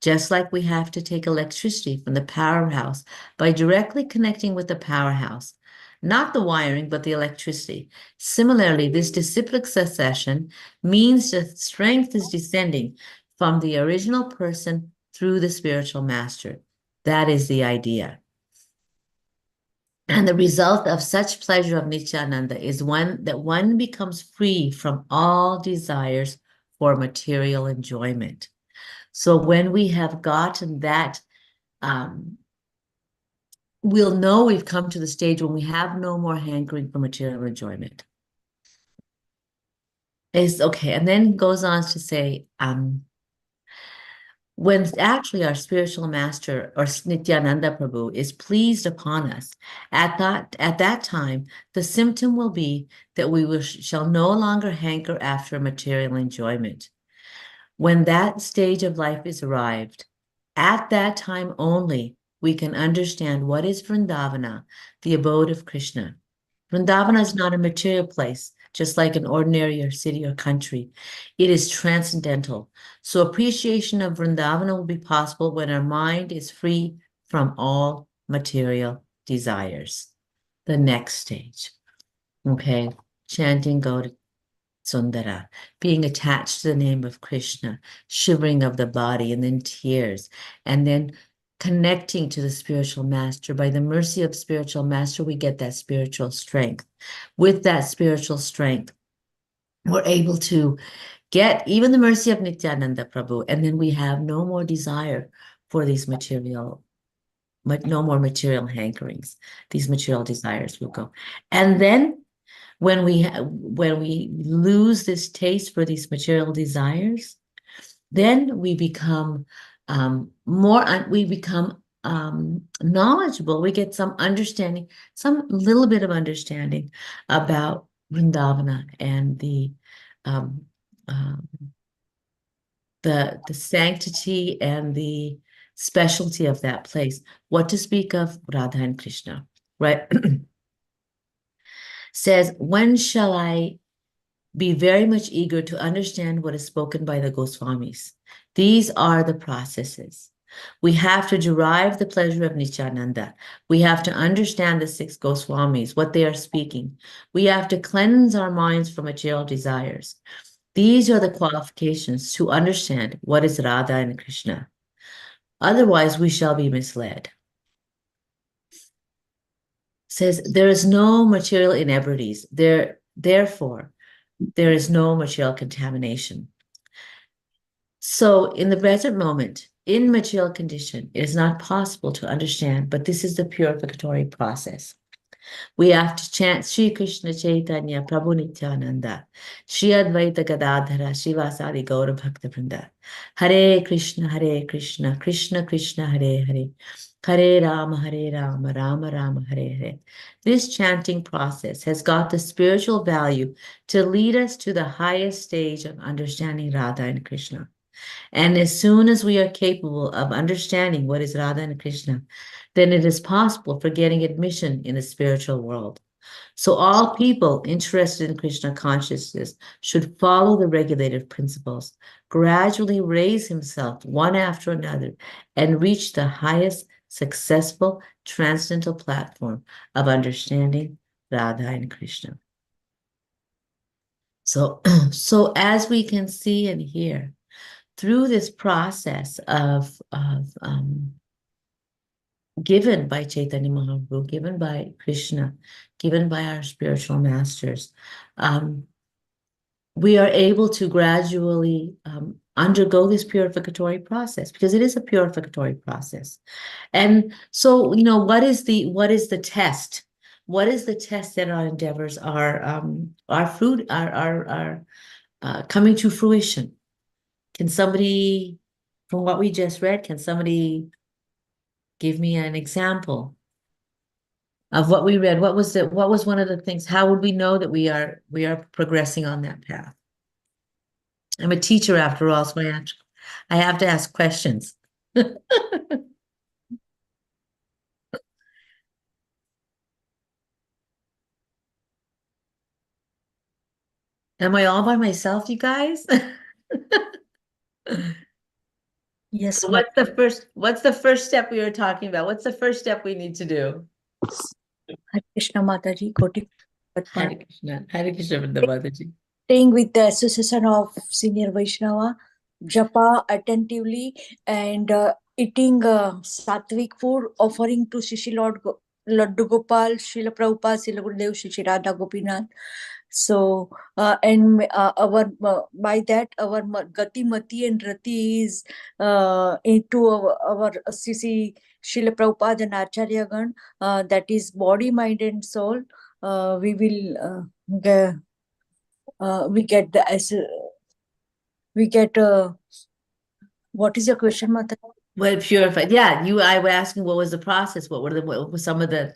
Just like we have to take electricity from the powerhouse by directly connecting with the powerhouse, not the wiring, but the electricity. Similarly, this disciplic succession means that strength is descending from the original person through the spiritual master. That is the idea. And the result of such pleasure of Nityananda is one becomes free from all desires for material enjoyment. So when we have gotten that, we'll know we've come to the stage when we have no more hankering for material enjoyment. It's okay. And then goes on to say, when actually our spiritual master or Nityananda Prabhu is pleased upon us, at that time, the symptom will be that we shall no longer hanker after material enjoyment. When that stage of life is arrived, at that time only, we can understand what is Vrindavana, the abode of Krishna. Vrindavana is not a material place, just like an ordinary city or country. It is transcendental. So appreciation of Vrindavana will be possible when our mind is free from all material desires. The next stage. Okay, chanting Gauri Sundara, being attached to the name of Krishna, shivering of the body, and then tears, and then connecting to the spiritual master. By the mercy of spiritual master, we get that spiritual strength. With that spiritual strength, we're able to get even the mercy of Nityananda Prabhu, and then we have no more desire for these material, no more material hankerings. These material desires will go. And then when we lose this taste for these material desires, then we become knowledgeable. We get some understanding, some little bit of understanding about Vrindavana and the sanctity and the specialty of that place. What to speak of Radha and Krishna, right? Says, when shall I be very much eager to understand what is spoken by the Goswamis? These are the processes. We have to derive the pleasure of Nityananda. We have to understand the 6 Goswamis, what they are speaking. We have to cleanse our minds from material desires. These are the qualifications to understand what is Radha and Krishna. Otherwise, we shall be misled. Says, there is no material inebrities. Therefore, there is no material contamination. So in the present moment, in material condition, it is not possible to understand, but this is the purificatory process. We have to chant Shri Krishna Chaitanya Prabhu Nityananda, Shri Advaita Gadadhara, Shivasadi Gaura Bhakta Vrinda. Hare Krishna, Krishna Krishna, Hare Hare, Hare Rama, Rama Rama, Hare Hare. This chanting process has got the spiritual value to lead us to the highest stage of understanding Radha and Krishna. And as soon as we are capable of understanding what is Radha and Krishna, then it is possible for getting admission in the spiritual world. So all people interested in Krishna consciousness should follow the regulative principles, gradually raise himself one after another, and reach the highest successful transcendental platform of understanding Radha and Krishna. So as we can see and hear, through this process of given by Chaitanya Mahaprabhu, given by Krishna, given by our spiritual masters, we are able to gradually undergo this purificatory process, because it is a purificatory process. And so, what is the test? What is the test that our endeavors are coming to fruition? Can somebody, from what we just read, can somebody give me an example of what we read? What was one of the things? How would we know that we are progressing on that path? I'm a teacher after all, so I have to ask questions. Am I all by myself, you guys? Yes, What's the first step we were talking about? What's the first step we need to do? Hare Krishna Mataji, Koti Hare Krishna, Vrinda Mataji. Staying with the association of senior Vaishnava, japa attentively, and eating sattvic food, offering to Shishi Lord Laddu Gopal, Srila Prabhupada, Srila Gurudev, Shishi Radha Gopinath. So, our by that our Gati Mati and Rati is into our Sisi Srila Prabhupada and Acharya Gan, that is body, mind, and soul. We will we get what is your question, Mata? Well, purified. Yeah, I was asking what was the process? What were some of the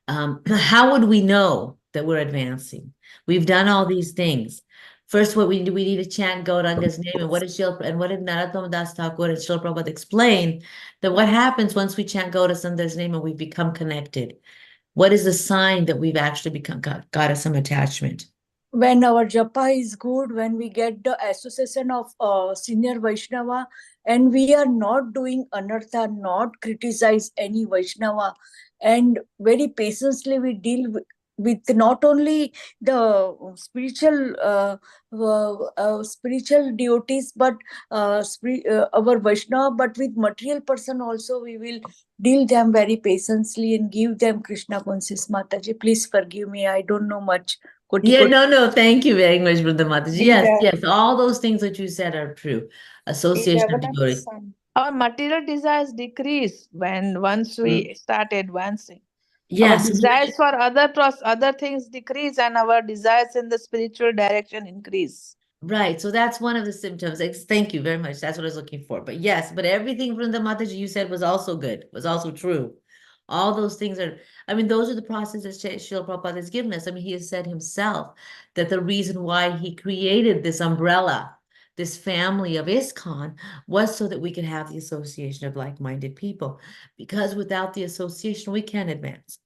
how would we know that we're advancing? We've done all these things. First, what we need to chant Gauranga's name, and what did Narottam Das Thakur and Srila Prabhupada explain that what happens once we chant Gaurasanda's name and we become connected? What is the sign that we've actually got us some attachment? When our japa is good, when we get the association of senior Vaishnava, and we are not doing anartha, not criticize any Vaishnava, and very patiently we deal with not only the spiritual devotees, but our Vaishnava, but with material person also, we will deal them very patiently and give them Krishna conscious. Mataji, please forgive me, I don't know much. No, thank you very much, Vrinda Mataji. Yes, all those things that you said are true. Association of devotees. Our material desires decrease once we start advancing. Yes. Our desires for other things decrease, and our desires in the spiritual direction increase. Right. So that's one of the symptoms. Thank you very much. That's what I was looking for. But yes, but everything from the Mataji you said was also good, was also true. All those things are, those are the processes Srila Prabhupada has given us. He has said himself that the reason why he created this umbrella, this family of ISKCON, was so that we could have the association of like-minded people. Because without the association, we can't advance.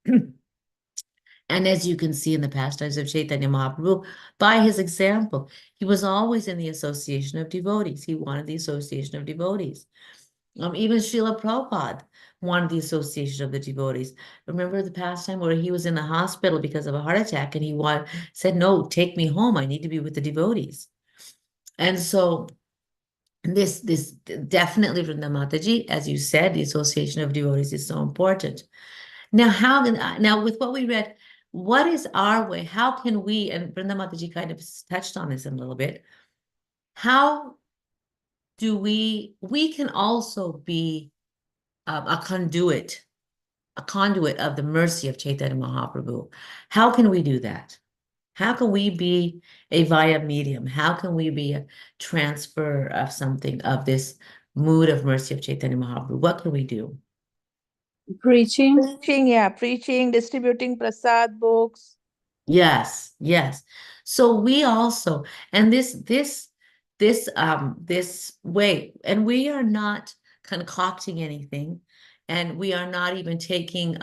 And as you can see in the pastimes of Chaitanya Mahaprabhu, by his example, he was always in the association of devotees. He wanted the association of devotees. Even Srila Prabhupada wanted the association of the devotees. Remember the pastime where he was in the hospital because of a heart attack, and he said, "No, take me home. I need to be with the devotees." And so this definitely, Vrinda Mataji, as you said, the association of devotees is so important. Now with what we read, what is our way? How can we, and Vrinda Mataji kind of touched on this a little bit, how do we can also be a conduit a conduit of the mercy of Chaitanya Mahaprabhu. How can we do that? How can we be a via medium? How can we be a transfer of something of this mood of mercy of Chaitanya Mahaprabhu? What can we do? Preaching. Preaching, distributing prasad books. Yes, yes. So we also, and this way, and we are not concocting anything, and we are not even taking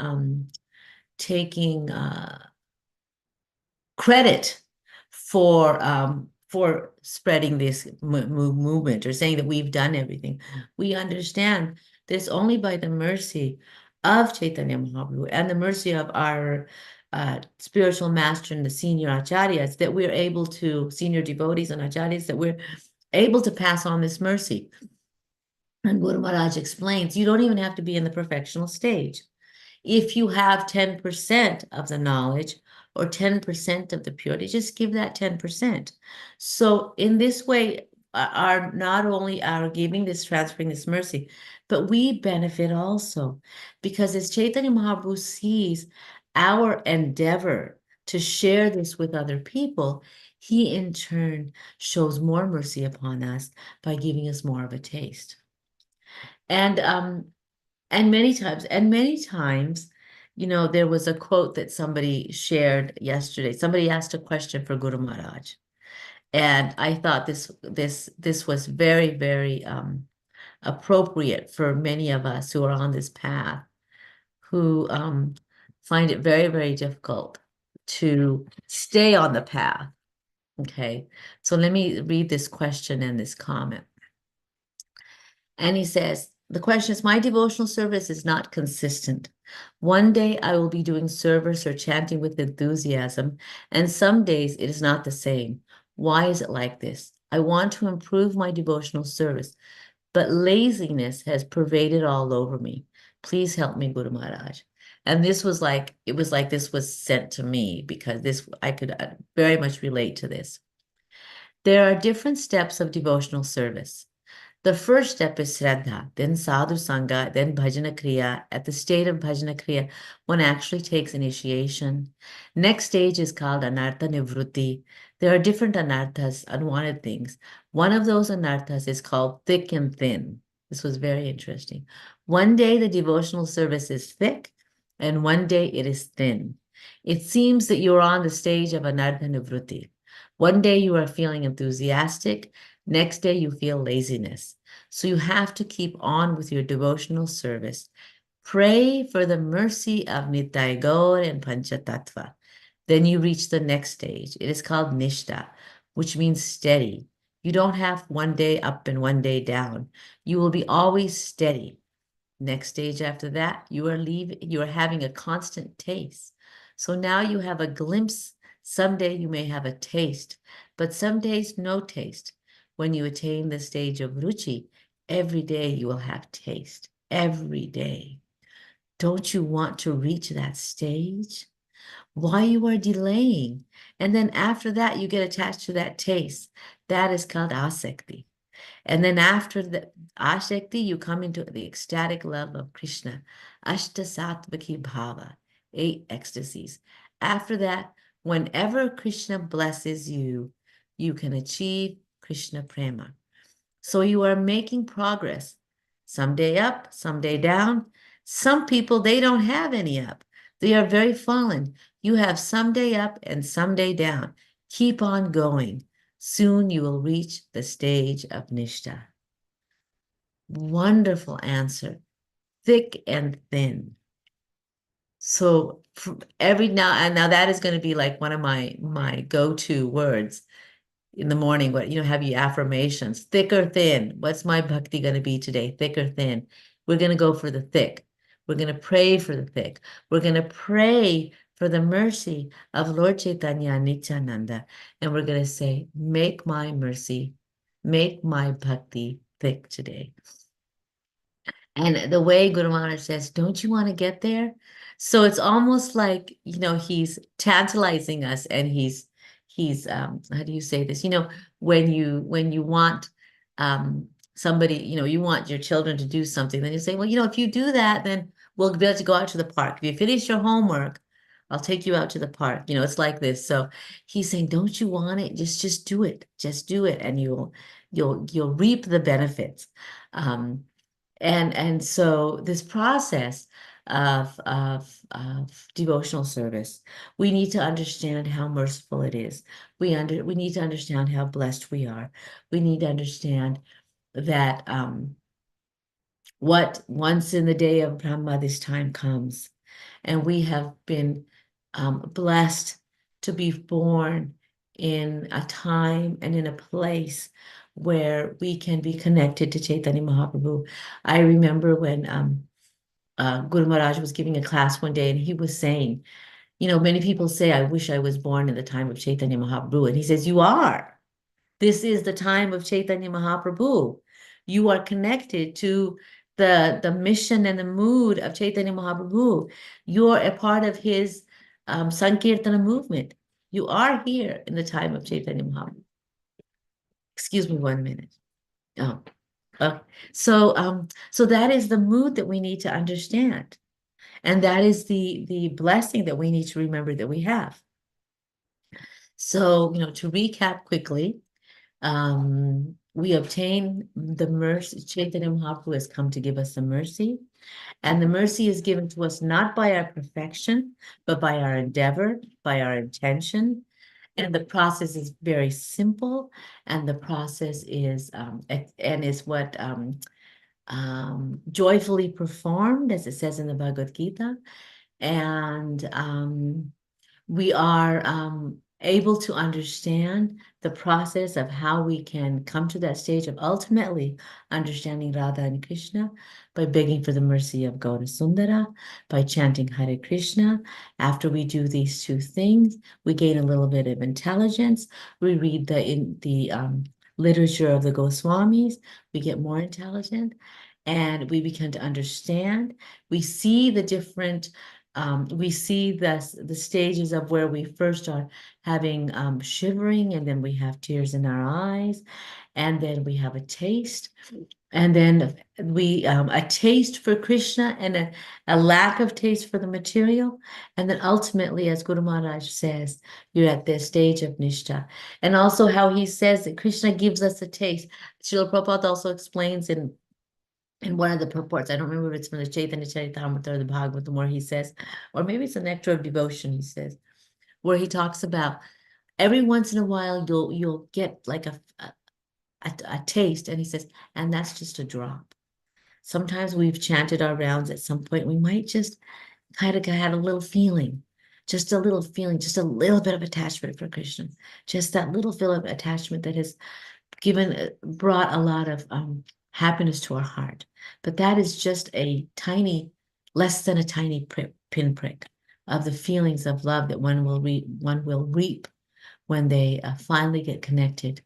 credit for spreading this movement or saying that we've done everything. We understand this only by the mercy of Chaitanya Mahaprabhu and the mercy of our spiritual master and the senior acharyas that we're able to, senior devotees and acharyas, that we're able to pass on this mercy. And Guru Maharaj explains, you don't even have to be in the perfectional stage. If you have 10% of the knowledge or 10% of the purity, just give that 10%. So in this way, are not only are giving this, transferring this mercy, but we benefit also. Because as Chaitanya Mahaprabhu sees our endeavor to share this with other people, he in turn shows more mercy upon us by giving us more of a taste. And many times, you know, there was a quote that somebody shared yesterday. Somebody asked a question for Guru Maharaj. And I thought this was very, very appropriate for many of us who are on this path, who find it very, very difficult to stay on the path. Okay, so let me read this question and this comment. And he says, the question is, my devotional service is not consistent. One day I will be doing service or chanting with enthusiasm, and some days it is not the same. Why is it like this? I want to improve my devotional service, but laziness has pervaded all over me. Please help me, Guru Maharaj. And this was like, it was like this was sent to me because this, I could very much relate to this. There are different steps of devotional service. The first step is Shraddha, then Sadhu Sangha, then Bhajana Kriya. At the state of Bhajana Kriya, one actually takes initiation. Next stage is called Anartha Nivrutti. There are different anarthas, unwanted things. One of those anarthas is called thick and thin. This was very interesting. One day the devotional service is thick, and one day it is thin. It seems that you're on the stage of Anartha Nivrutti. One day you are feeling enthusiastic, next day you feel laziness. So you have to keep on with your devotional service. Pray for the mercy of Nitai Gaur and Panchatattva. Then you reach the next stage. It is called Nishta, which means steady. You don't have one day up and one day down. You will be always steady. Next stage after that, you are having a constant taste. So now you have a glimpse. Someday you may have a taste, but some days no taste. When you attain the stage of ruchi, every day you will have taste. Every day. Don't you want to reach that stage? Why you are delaying? And then after that, you get attached to that taste. That is called asakti. And then after the ashakti, you come into the ecstatic love of Krishna. Ashta Sattvaki Bhava, 8 ecstasies. After that, whenever Krishna blesses you, you can achieve Krishna Prema. So you are making progress. Someday up, someday down. Some people, they don't have any up. They are very fallen. You have someday up and someday down. Keep on going. Soon you will reach the stage of Nishta. Wonderful answer. Thick and thin. So every now and now that is going to be like one of my go-to words in the morning. What, you know, have your affirmations, thick or thin. What's my bhakti going to be today? Thick or thin? We're going to go for the thick. We're going to pray for the thick. We're going to pray for the mercy of Lord Chaitanya Nityananda. And we're going to say, make my mercy, make my bhakti thick today. And the way Guru Maharaj says, don't you want to get there? So it's almost like, you know, he's tantalizing us, and he's how do you say this? You know, when you want somebody, you know, you want your children to do something, then you say, well, you know, if you do that, then we'll be able to go out to the park. If you finish your homework, I'll take you out to the park. You know, it's like this. So he's saying, don't you want it? Just do it. Just do it, and you'll reap the benefits. And so this process of devotional service, we need to understand how merciful it is. We need to understand how blessed we are. We need to understand that what once in the day of Brahma this time comes, and we have been blessed to be born in a time and in a place where we can be connected to Chaitanya Mahaprabhu. I remember when Guru Maharaj was giving a class one day, and he was saying, you know, many people say, I wish I was born in the time of Chaitanya Mahaprabhu. And he says, you are. This is the time of Chaitanya Mahaprabhu. You are connected to the mission and the mood of Chaitanya Mahaprabhu. You're a part of his Sankirtana movement. You are here in the time of Chaitanya Mahaprabhu. Excuse me 1 minute. Oh, okay. So that is the mood that we need to understand. And that is the blessing that we need to remember that we have. So, you know, to recap quickly, we obtain the mercy. Chaitanya Mahaprabhu has come to give us the mercy. And the mercy is given to us not by our perfection, but by our endeavor, by our intention. And the process is very simple. And the process is, what joyfully performed, as it says in the Bhagavad Gita. And we are able to understand the process of how we can come to that stage of ultimately understanding Radha and Krishna by begging for the mercy of Gaura Sundara, by chanting Hare Krishna. After we do these two things, we gain a little bit of intelligence. We read the literature of the Goswamis. We get more intelligent, and we begin to understand. We see the different we see the stages of where we first are having shivering, and then we have tears in our eyes, and then we have a taste, and then we a taste for Krishna and a lack of taste for the material, and then ultimately, as Guru Maharaj says, you're at the stage of Nishta. And also how he says that Krishna gives us a taste. Srila Prabhupada also explains in one of the purports, I don't remember if it's from the Chaitanya Charitamrita or the Bhagavatam, where he says, or maybe it's the Nectar of Devotion, he says, where he talks about every once in a while you'll get like a taste, and he says, and that's just a drop. Sometimes we've chanted our rounds at some point, we might just kind of had a little feeling, just a little bit of attachment for Krishna, just that little feel of attachment that has brought a lot of happiness to our heart. But that is just less than a tiny pinprick of the feelings of love that one will reap when they finally get connected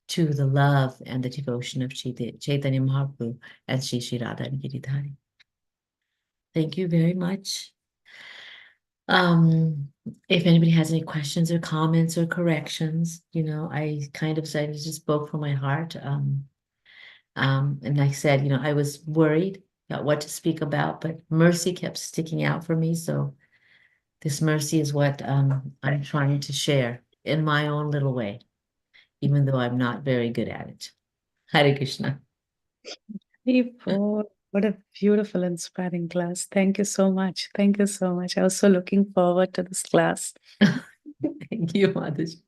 to the love and the devotion of Chaitanya Mahaprabhu and Shri Shri Radha and Giridhari. Thank you very much. If anybody has any questions or comments or corrections, you know, I kind of said, I just spoke from my heart. And like I said, you know, I was worried about what to speak about, but mercy kept sticking out for me. So this mercy is what I'm trying to share in my own little way, even though I'm not very good at it. Hare Krishna. What a beautiful, inspiring class. Thank you so much. Thank you so much. I was so looking forward to this class. Thank you, Mataji.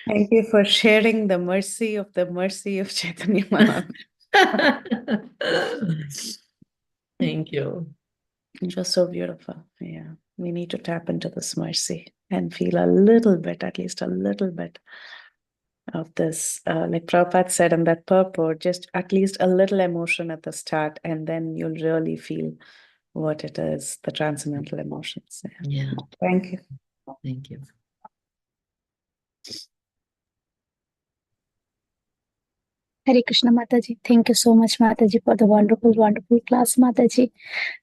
Thank you for sharing the mercy of Chaitanya Mahaprabhu. Thank you. It was so beautiful. Yeah, we need to tap into this mercy and feel a little bit, at least a little bit of this. Like Prabhupada said in that purport, just at least a little emotion at the start, and then you'll really feel what it is, the transcendental emotions. Yeah. Thank you. Thank you. Hare Krishna Mataji. Thank you so much, Mataji, for the wonderful, wonderful class, Mataji.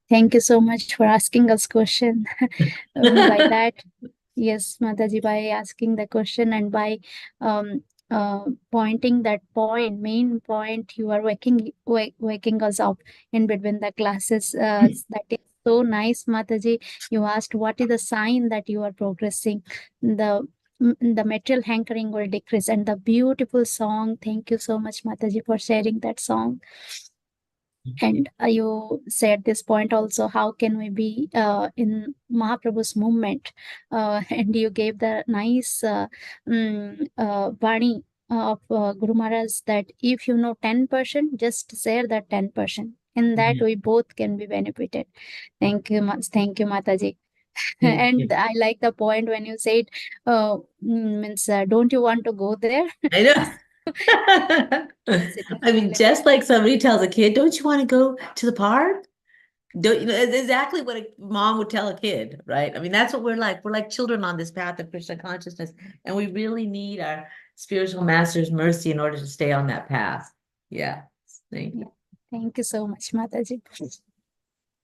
Thank you so much for asking us question. By that, yes, Mataji, by asking the question and by pointing that main point, you are waking us up in between the classes. That is so nice, Mataji. You asked what is the sign that you are progressing. The material hankering will decrease, and the beautiful song. Thank you so much, Mataji, for sharing that song. And you said this point also, how can we be in Mahaprabhu's movement? And you gave the nice Vani of Guru Maharaj, that if you know 10%, just share that 10%. In that we both can be benefited. Thank you, thank you, Mataji. And I like the point when you said, means, don't you want to go there? I know. I mean, just like somebody tells a kid, don't you want to go to the park? Don't you know? It's exactly what a mom would tell a kid, right? I mean, that's what we're like. We're like children on this path of Krishna consciousness, and we really need our spiritual master's mercy in order to stay on that path. Yeah. Thank you. Thank you so much, Mataji.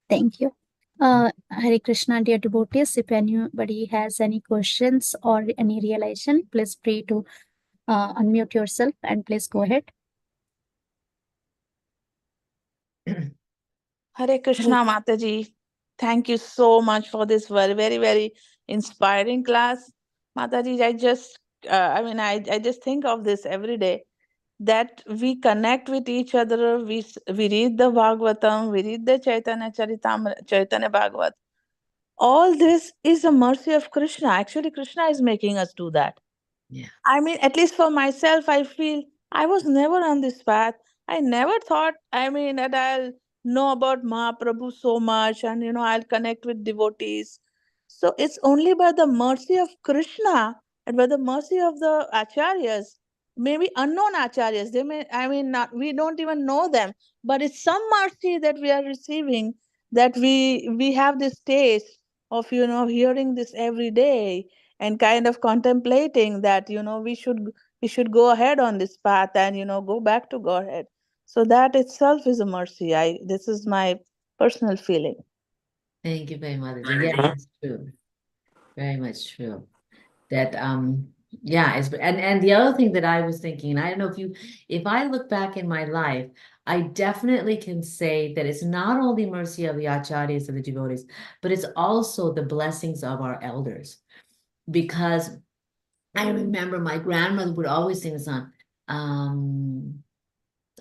Thank you. Hare Krishna, dear devotees. If anybody has any questions or any realization, please free to unmute yourself and please go ahead. Hare Krishna, Mataji. Thank you so much for this very, very, very inspiring class. Mataji, I just think of this every day, that we connect with each other. We read the Bhagavatam, we read the Chaitanya Bhagavat. All this is a mercy of Krishna. Actually, Krishna is making us do that. Yeah. I mean, at least for myself, I feel I was never on this path. I never thought, that I'll know about Mahaprabhu so much and, I'll connect with devotees. So it's only by the mercy of Krishna and by the mercy of the acharyas, maybe unknown acharyas. They may, we don't even know them, but it's some mercy that we are receiving, that we have this taste of, hearing this every day and kind of contemplating that we should go ahead on this path and go back to Godhead. So that itself is a mercy. This is my personal feeling. Thank you very much. Yes, that's true. Very much true. That yeah, and the other thing that I was thinking, I don't know if I look back in my life, I definitely can say that it's not only mercy of the acharyas of the devotees, but it's also the blessings of our elders. Because I remember my grandmother would always sing the song,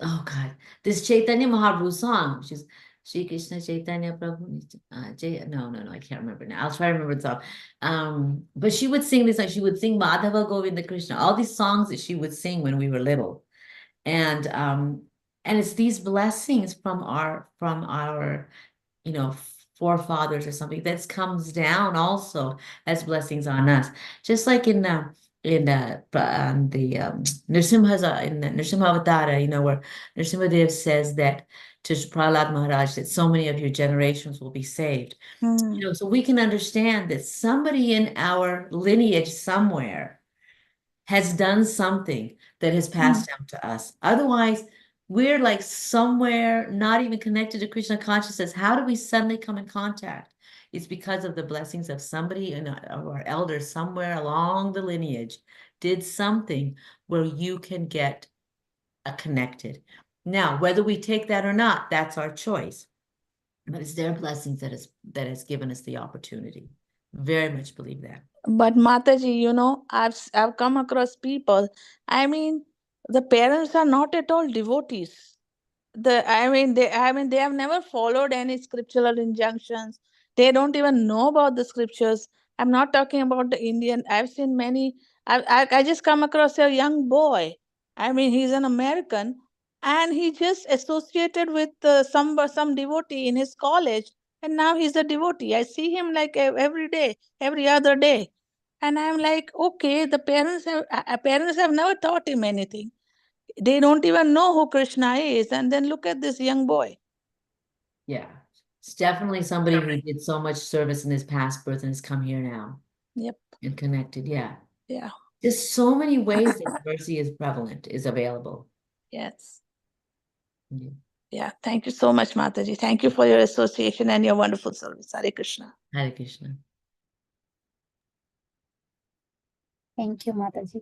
oh God, this Chaitanya Mahaprabhu song, which is Shri Krishna Chaitanya Prabhu. No, I can't remember now. I'll try to remember the song. But she would sing this, like she would sing Madhava Govinda Krishna, all these songs that she would sing when we were little. And it's these blessings from our forefathers or something that comes down also as blessings on us. Just like in the Nrsimha's in the Nrsimha Avatara, where Nrsimhadev says that to Prahlad Maharaj that so many of your generations will be saved. So we can understand that somebody in our lineage somewhere has done something that has passed down to us. Otherwise, we're like somewhere not even connected to Krishna consciousness. How do we suddenly come in contact? It's because of the blessings of somebody of our elders somewhere along the lineage did something where you can get connected. Now, whether we take that or not, that's our choice. But it's their blessings that has given us the opportunity. Very much believe that. But Mataji, I've come across people. The parents are not at all devotees. They have never followed any scriptural injunctions. They don't even know about the scriptures. I'm not talking about the Indian. I've seen many. I just come across a young boy. He's an American, and he just associated with some devotee in his college, and now he's a devotee. I see him like every day, every other day, and I'm like, okay, the parents have never taught him anything. They don't even know who Krishna is. And then look at this young boy. Yeah. It's definitely somebody who did so much service in his past birth and has come here now. Yep. And connected. Yeah. Yeah. There's so many ways that mercy is prevalent, is available. Yes. Yeah. Yeah. Thank you so much, Mataji. Thank you for your association and your wonderful service. Hare Krishna. Hare Krishna. Thank you, Mataji.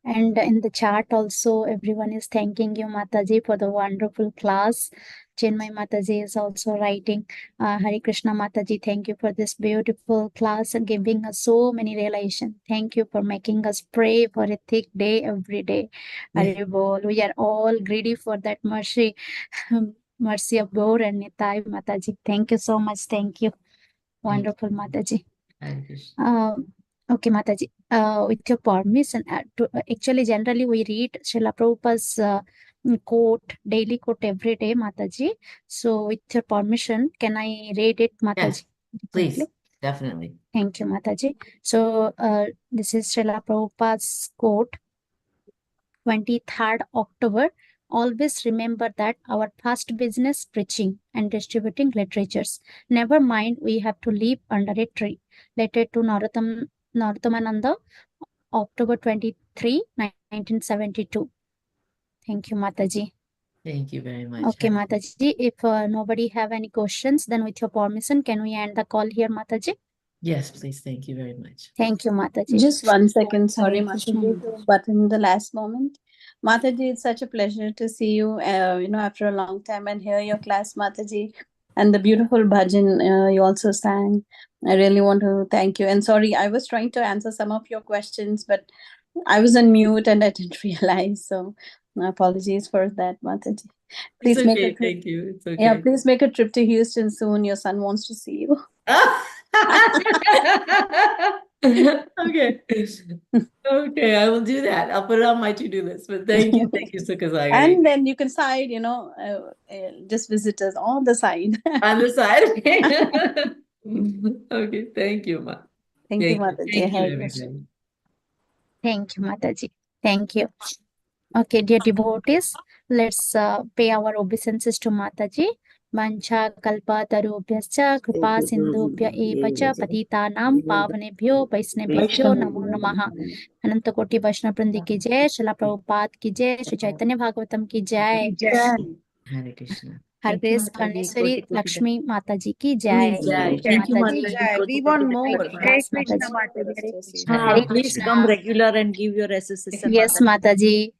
And in the chat also, everyone is thanking you, Mataji, for the wonderful class. Chinmay Mataji is also writing, Hare Krishna Mataji, thank you for this beautiful class and giving us so many realization. Thank you for making us pray for a thick day every day. Hare Bol. We are all greedy for that mercy, mercy of Gaur and Nitai Mataji. Thank you so much. Thank you. Wonderful Mataji. Hare Krishna. Okay, Mataji. With your permission, actually, generally we read Srila Prabhupada's quote, daily quote every day, Mataji. So, with your permission, can I read it, Mataji? Yes, please, Quickly? definitely. Thank you, Mataji. So, this is Srila Prabhupada's quote, 23rd October. Always remember that our first business preaching and distributing literatures. Never mind, we have to live under a tree. Letter to Narothamananda, October 23, 1972. Thank you, Mataji. Thank you very much. Okay, Mataji. If nobody have any questions, then with your permission, can we end the call here, Mataji? Yes, please. Thank you very much. Thank you, Mataji. Just 1 second, sorry, Hare Krishna, Mataji, to butt in the last moment. Mataji, it's such a pleasure to see you, after a long time and hear your class, Mataji, and the beautiful bhajan you also sang. I really want to thank you. And sorry, I was trying to answer some of your questions, but I was on mute and I didn't realize. So my apologies for that, Mataji. Please It's make okay. a trip. Thank you. It's okay. Yeah, please make a trip to Houston soon. Your son wants to see you. Okay. Okay, I will do that. I'll put it on my to-do list. But thank you, Sukasagari. And then you can side, just visit us on the side. On the side. Okay, thank you, Ma. Thank you, Mataji. Thank you, Hare Krishna. everybody. Thank you, Mataji. Thank you. Okay, dear devotees, let's pay our obeisances to Mataji. Mancha kalpa tarubhyascha kripa sindhubhya evacha patitanam pavanebhyo vaisnavebhyo namo namaha. Anantakoti Vaishnava Vrindi ki jai, Srila Prabhupada ki jai, Shri Caitanya Bhagavatam ki jai. Hare Krishna. HG Phanesvari Laskhmi Mataji ki jai. Thank you, Mataji. We want more. Hare Krishna Mataji. Hare Krishna. Hare Please Krishna. come regular and give your association. Yes, Mataji.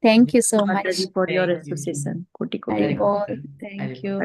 Thank you so much. Mataji for your Thank you. association. Koti Hare koti. Bol. Thank you.